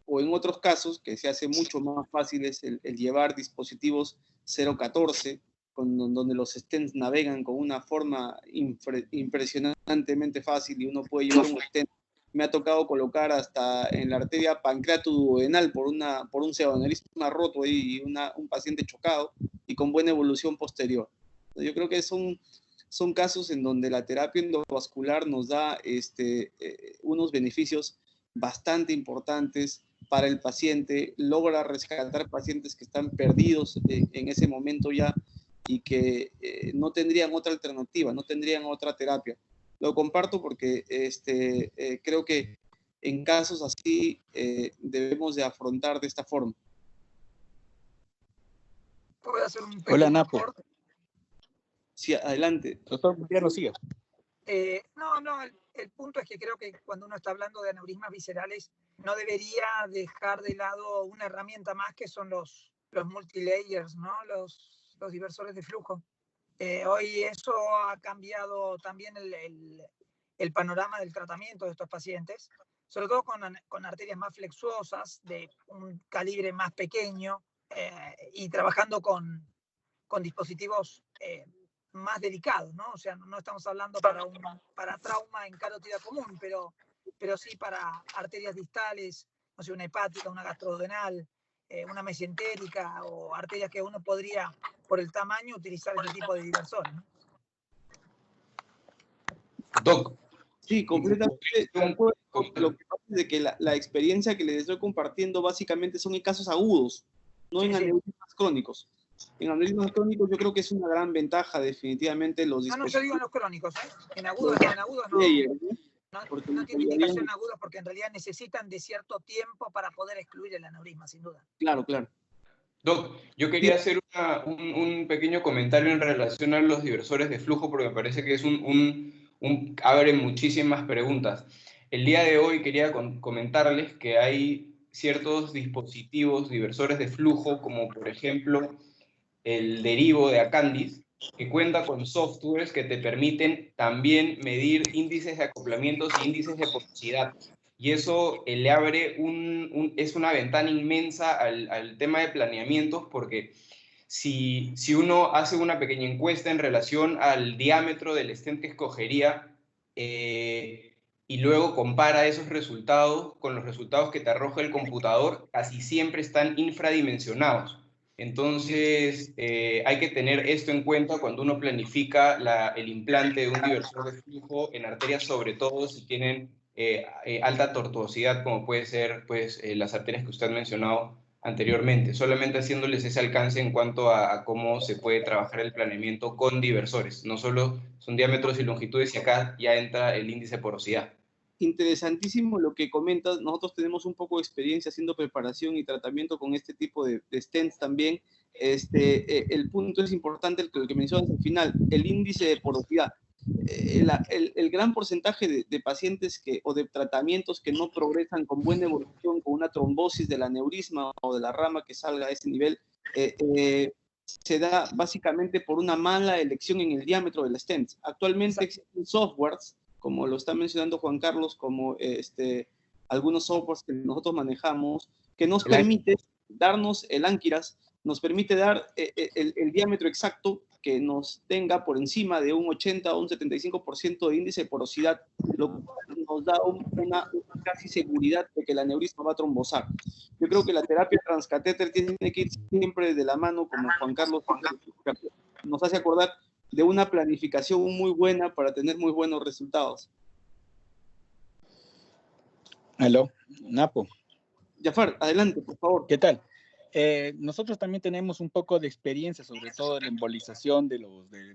O en otros casos, que se hace mucho más fácil, es el llevar dispositivos 0.14, donde los stents navegan con una forma impresionantemente fácil y uno puede llevar un stent. Me ha tocado colocar hasta en la arteria pancreatoduodenal por un pseudoaneurisma roto y un paciente chocado y con buena evolución posterior. Yo creo que son casos en donde la terapia endovascular nos da unos beneficios bastante importantes para el paciente, logra rescatar pacientes que están perdidos en ese momento ya y que no tendrían otra alternativa, no tendrían otra terapia. Lo comparto porque creo que en casos así debemos de afrontar de esta forma. ¿Puedo hacer un Hola, Napo. aporte? Sí, adelante. Doctor, ya lo siga. No, el punto es que creo que cuando uno está hablando de aneurismas viscerales, no debería dejar de lado una herramienta más que son los multilayers, ¿no? Los diversores de flujo. Hoy eso ha cambiado también el panorama del tratamiento de estos pacientes, sobre todo con arterias más flexuosas, de un calibre más pequeño, y trabajando con dispositivos más delicados, ¿no? O sea, no estamos hablando para trauma en carótida común, pero sí para arterias distales, no sé, una hepática, una gastrodenal, una mesentérica, o arterias que uno podría, por el tamaño, utilizar este tipo de diversores, ¿no? Doc. Sí, completamente de acuerdo. Lo que pasa es de que la experiencia que les estoy compartiendo básicamente son en casos agudos, no en aneurismas crónicos. En aneurismas crónicos yo creo que es una gran ventaja definitivamente los dispositivos. No, yo digo en los crónicos, ¿eh? En agudos no. No tiene indicación en agudos porque en realidad necesitan de cierto tiempo para poder excluir el aneurisma, sin duda. Claro, claro. Doc, yo quería hacer un pequeño comentario en relación a los diversores de flujo porque me parece que es abre muchísimas preguntas. El día de hoy quería comentarles que hay ciertos dispositivos diversores de flujo, como por ejemplo el derivo de Acandis, que cuenta con softwares que te permiten también medir índices de acoplamientos e índices de porosidad. Y eso le abre es una ventana inmensa al tema de planeamientos, porque si uno hace una pequeña encuesta en relación al diámetro del stent que escogería y luego compara esos resultados con los resultados que te arroja el computador, casi siempre están infradimensionados. Entonces, hay que tener esto en cuenta cuando uno planifica el implante de un diversor de flujo en arterias, sobre todo si tienen alta tortuosidad, como puede ser pues, las arterias que usted ha mencionado anteriormente, solamente haciéndoles ese alcance en cuanto a cómo se puede trabajar el planeamiento con diversores. No solo son diámetros y longitudes, y acá ya entra el índice de porosidad. interesantísimo lo que comentas. Nosotros tenemos un poco de experiencia haciendo preparación y tratamiento con este tipo de stents también. El punto es importante, el que mencionas al final, el índice de porosidad. El gran porcentaje de pacientes o de tratamientos que no progresan con buena evolución, con una trombosis del aneurisma o de la rama que salga a ese nivel, se da básicamente por una mala elección en el diámetro del stent. Actualmente existen softwares, como lo está mencionando Juan Carlos, como algunos softwares que nosotros manejamos, que nos permite darnos el Ankyras, nos permite dar el diámetro exacto que nos tenga por encima de un 80 o un 75% de índice de porosidad, lo cual nos da una casi seguridad de que el aneurisma va a trombosar. Yo creo que la terapia transcatéter tiene que ir siempre de la mano, como Juan Carlos nos hace acordar, de una planificación muy buena para tener muy buenos resultados. Aló, Napo. Jafar, adelante, por favor. ¿Qué tal? Nosotros también tenemos un poco de experiencia, sobre todo en la embolización de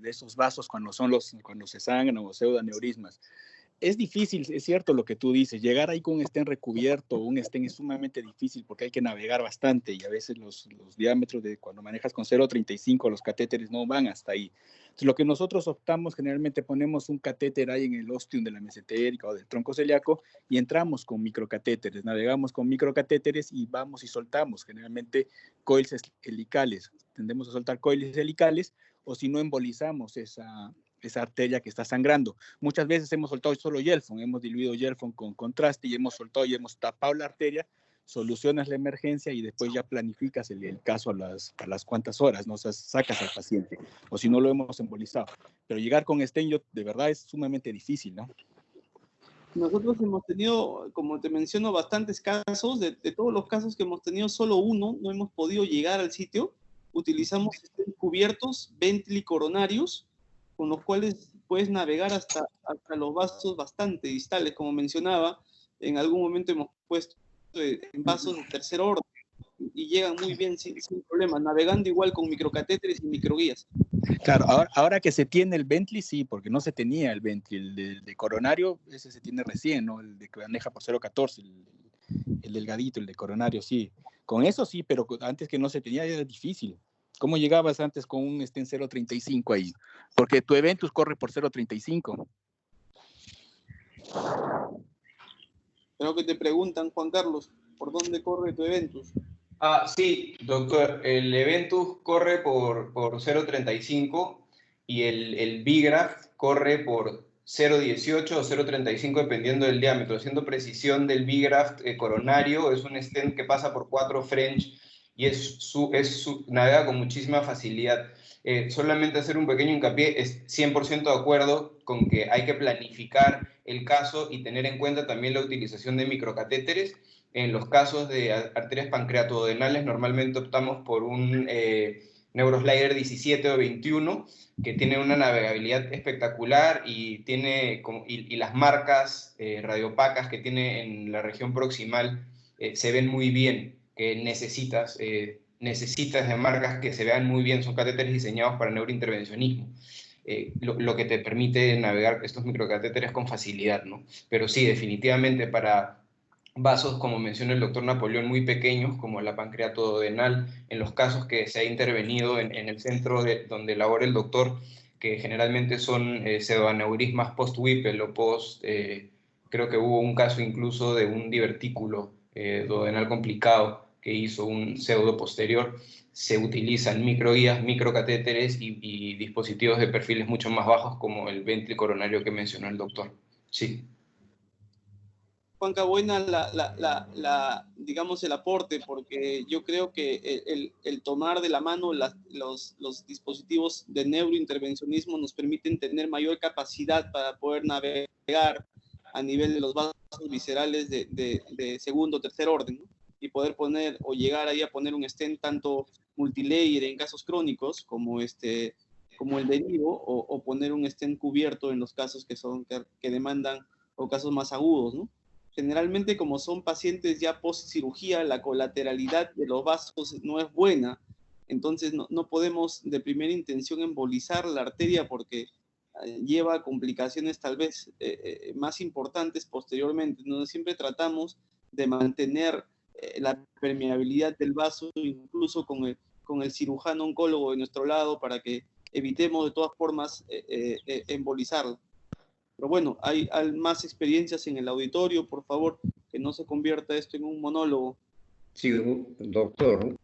esos vasos cuando se sangran o pseudoaneurismas. Es difícil, es cierto lo que tú dices, llegar ahí con un stent recubierto, un stent es sumamente difícil porque hay que navegar bastante y a veces los diámetros de cuando manejas con 0.35 los catéteres no van hasta ahí. Entonces, lo que nosotros optamos, generalmente ponemos un catéter ahí en el ostium de la mesentérica o del tronco celíaco y entramos con microcatéteres, navegamos con microcatéteres y vamos y soltamos generalmente coils helicales, tendemos a soltar coils helicales o si no embolizamos esa arteria que está sangrando. Muchas veces hemos soltado solo Yelfon, hemos diluido Yelfon con contraste y hemos soltado y hemos tapado la arteria, solucionas la emergencia y después ya planificas el caso a las cuantas horas, ¿no? O sea, sacas al paciente, o si no lo hemos embolizado. Pero llegar con stent, de verdad, es sumamente difícil, ¿no? Nosotros hemos tenido, como te menciono, bastantes casos. De todos los casos que hemos tenido, solo uno no hemos podido llegar al sitio. Utilizamos cubiertos ventilicoronarios, con los cuales puedes navegar hasta los vasos bastante distales, como mencionaba. En algún momento hemos puesto en vasos de tercer orden y llegan muy bien sin problema, navegando igual con microcatéteres y microguías. Claro, ahora que se tiene el Bentley, sí, porque no se tenía el Bentley, el de coronario, ese se tiene recién, ¿no? El de que maneja por 0.14, el delgadito, el de coronario, sí. Con eso sí, pero antes que no se tenía era difícil. ¿Cómo llegabas antes con un stent 0.35 ahí? Porque tu Eventus corre por 0.35. Creo que te preguntan, Juan Carlos, ¿por dónde corre tu Eventus? Sí, doctor. El Eventus corre por 0.35 y el Bigraft corre por 0.18 o 0.35 dependiendo del diámetro. Haciendo precisión del Bigraft coronario, es un stent que pasa por 4 French y navega con muchísima facilidad. Solamente hacer un pequeño hincapié, es 100% de acuerdo con que hay que planificar el caso y tener en cuenta también la utilización de microcatéteres. En los casos de arterias pancreatodenales normalmente optamos por un Neuroslider 17 o 21 que tiene una navegabilidad espectacular y las marcas radiopacas que tiene en la región proximal se ven muy bien, que necesitas de marcas que se vean muy bien, son catéteres diseñados para neurointervencionismo. Lo que te permite navegar estos microcatéteres con facilidad, ¿no? Pero sí, definitivamente para vasos, como menciona el doctor Napoleón, muy pequeños, como la pancreatodenal, en los casos que se ha intervenido en el centro donde labora el doctor, que generalmente son pseudoaneurismas post-Whipple o creo que hubo un caso incluso de un divertículo duodenal complicado que hizo un pseudo posterior, se utilizan microguías, microcatéteres y dispositivos de perfiles mucho más bajos como el ventricoronario que mencionó el doctor. Sí. Juanca, buena digamos, el aporte, porque yo creo que el tomar de la mano los dispositivos de neurointervencionismo nos permiten tener mayor capacidad para poder navegar a nivel de los vasos viscerales de segundo o tercer orden, ¿no? Y poder poner o llegar ahí a poner un stent tanto multilayer en casos crónicos como el derivo o poner un stent cubierto en los casos que demandan o casos más agudos, ¿no? Generalmente, como son pacientes ya post-cirugía, la colateralidad de los vasos no es buena, entonces no podemos de primera intención embolizar la arteria porque lleva a complicaciones tal vez más importantes posteriormente, donde siempre tratamos de mantener la permeabilidad del vaso, incluso con el cirujano oncólogo de nuestro lado, para que evitemos de todas formas embolizarlo. Pero bueno, hay más experiencias en el auditorio, por favor, que no se convierta esto en un monólogo. Sí, doctor.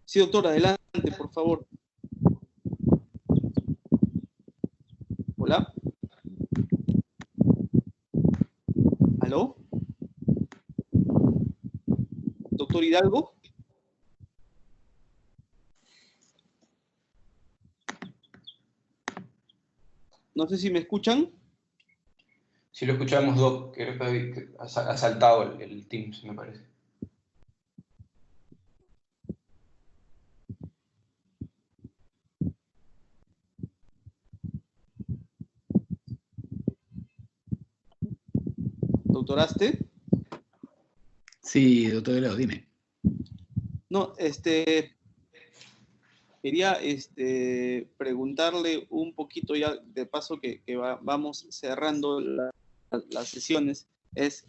Sí, doctor, adelante, por favor. Hola. ¿Aló? Doctor Hidalgo. No sé si me escuchan. Sí lo escuchamos, Doc. Creo que ha saltado el Teams, me parece. Doctor Aste. Sí, doctor Delgado, dime. No, quería preguntarle un poquito ya, de paso que vamos cerrando las sesiones, es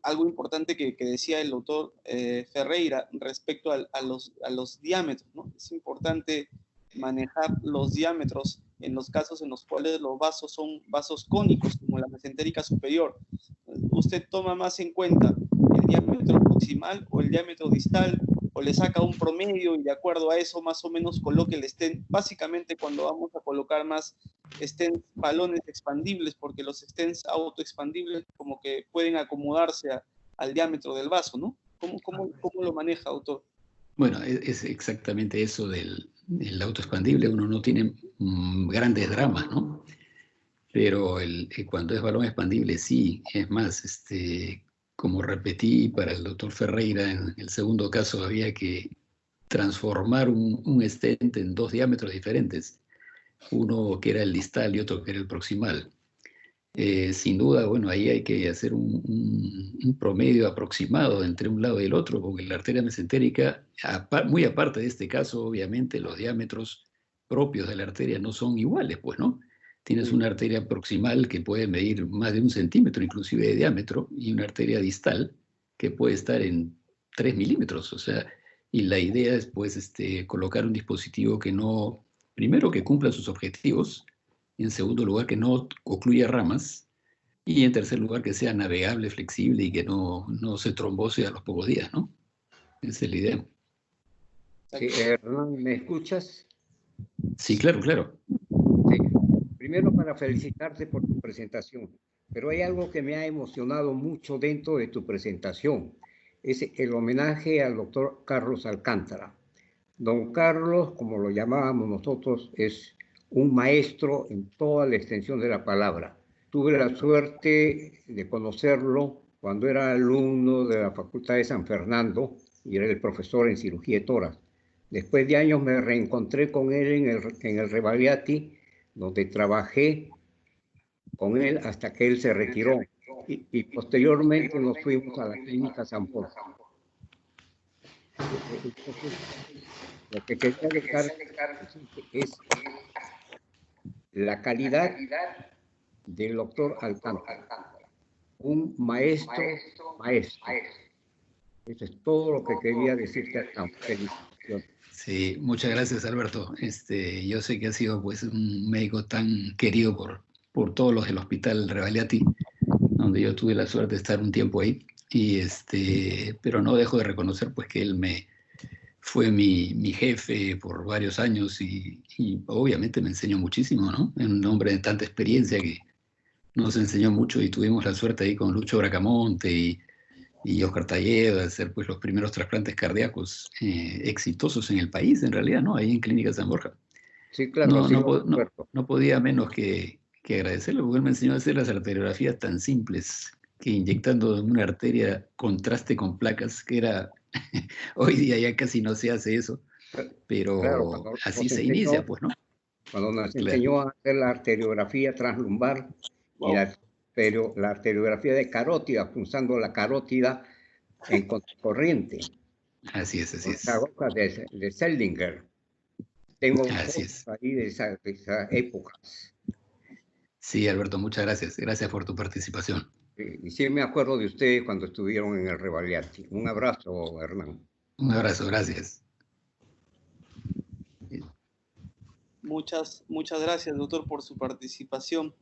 algo importante que decía el doctor Ferreira respecto a los diámetros, ¿no? Es importante manejar los diámetros en los casos en los cuales los vasos son vasos cónicos, como la mesentérica superior. ¿Usted toma más en cuenta el diámetro proximal o el diámetro distal, o le saca un promedio y de acuerdo a eso más o menos coloque el stent? Básicamente cuando vamos a colocar más stents, balones expandibles, porque los stents autoexpandibles como que pueden acomodarse al diámetro del vaso, ¿no? ¿Cómo lo maneja, doctor? Bueno, es exactamente eso del autoexpandible. Uno no tiene grandes dramas, ¿no? Pero cuando es balón expandible, sí. Es más, como repetí para el doctor Ferreira, en el segundo caso había que transformar un stent en 2 diámetros diferentes. Uno que era el distal y otro que era el proximal. Sin duda, bueno, ahí hay que hacer un promedio aproximado entre un lado y el otro, porque la arteria mesentérica, muy aparte de este caso, obviamente los diámetros propios de la arteria no son iguales, pues, ¿no? Tienes una arteria proximal que puede medir más de 1 centímetro, inclusive de diámetro, y una arteria distal que puede estar en 3 milímetros, o sea, y la idea es, pues, colocar un dispositivo que no, primero, que cumpla sus objetivos, en segundo lugar, que no ocluya ramas, y en tercer lugar, que sea navegable, flexible y que no se trombose a los pocos días, ¿no? Esa es la idea. Sí, Hernán, ¿me escuchas? Sí, claro, claro. Sí. Primero, para felicitarte por tu presentación, pero hay algo que me ha emocionado mucho dentro de tu presentación, es el homenaje al doctor Carlos Alcántara. Don Carlos, como lo llamábamos nosotros, es un maestro en toda la extensión de la palabra. Tuve la suerte de conocerlo cuando era alumno de la Facultad de San Fernando y era el profesor en cirugía de tórax. Después de años me reencontré con él en el Rebagliati, donde trabajé con él hasta que él se retiró. Y posteriormente nos fuimos a la clínica San Jorge. Entonces, lo que quería dejar es la calidad del doctor Alcántara. Un maestro. Eso es todo lo que quería decirte acá. Felicitaciones. Sí, muchas gracias, Alberto. Yo sé que has sido, pues, un médico tan querido por todos los del Hospital Rebagliati, donde yo tuve la suerte de estar un tiempo ahí. Pero no dejo de reconocer, pues, que él fue mi jefe por varios años y obviamente me enseñó muchísimo, ¿no? Es un hombre de tanta experiencia que nos enseñó mucho y tuvimos la suerte ahí con Lucho Bracamonte y Oscar Talledo de hacer, pues, los primeros trasplantes cardíacos exitosos en el país, en realidad, ¿no? Ahí en Clínica San Borja. Sí, claro. No podía menos que agradecerle, porque él me enseñó a hacer las arteriografías tan simples que inyectando en una arteria contraste con placas, que era... Hoy día ya casi no se hace eso, pero claro, así se inicia, pues, ¿no? Cuando nos enseñó a hacer la arteriografía translumbar y la arteriografía de carótida, usando la carótida en corriente. Así es. La roca de Seldinger. Tengo Así es. fotos ahí de esa época. Sí, Alberto, muchas gracias. Gracias por tu participación. Y sí me acuerdo de ustedes cuando estuvieron en el Revaliati. Un abrazo, Hernán. Un abrazo, gracias. Muchas gracias, doctor, por su participación.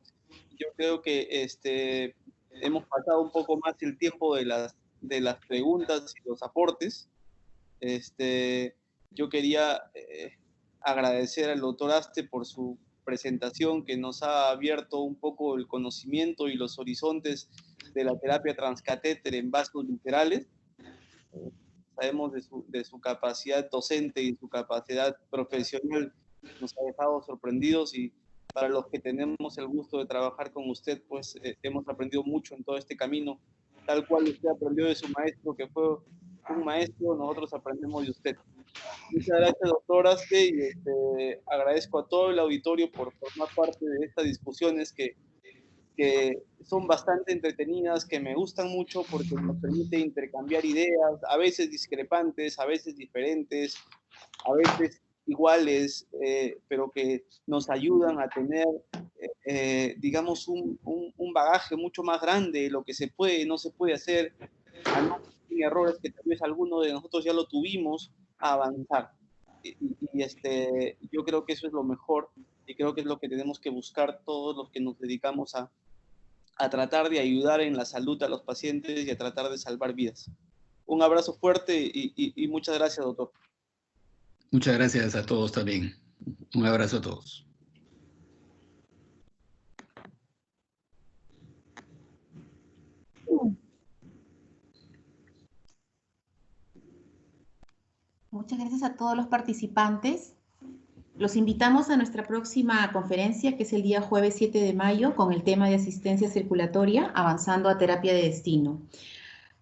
Yo creo que hemos pasado un poco más el tiempo de las preguntas y los aportes. Yo quería agradecer al doctor Aste por su presentación, que nos ha abierto un poco el conocimiento y los horizontes de la terapia transcatéter en vasos literales. Sabemos de su capacidad docente y su capacidad profesional, nos ha dejado sorprendidos, y para los que tenemos el gusto de trabajar con usted, pues hemos aprendido mucho en todo este camino, tal cual usted aprendió de su maestro, que fue un maestro, nosotros aprendemos de usted. Muchas gracias, doctor Aste, y agradezco a todo el auditorio por formar parte de estas discusiones que son bastante entretenidas, que me gustan mucho porque nos permite intercambiar ideas, a veces discrepantes, a veces diferentes, a veces iguales, pero que nos ayudan a tener, digamos, un bagaje mucho más grande de lo que se puede y no se puede hacer, sin errores que tal vez alguno de nosotros ya lo tuvimos, a avanzar. Yo creo que eso es lo mejor, y creo que es lo que tenemos que buscar todos los que nos dedicamos a tratar de ayudar en la salud a los pacientes y a tratar de salvar vidas. Un abrazo fuerte y muchas gracias, doctor. Muchas gracias a todos también. Un abrazo a todos. Muchas gracias a todos los participantes. Los invitamos a nuestra próxima conferencia, que es el día jueves 7 de mayo, con el tema de asistencia circulatoria, avanzando a terapia de destino.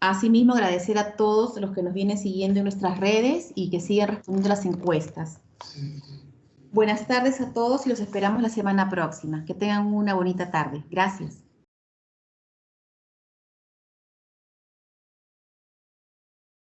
Asimismo, agradecer a todos los que nos vienen siguiendo en nuestras redes y que siguen respondiendo las encuestas. Buenas tardes a todos y los esperamos la semana próxima. Que tengan una bonita tarde. Gracias.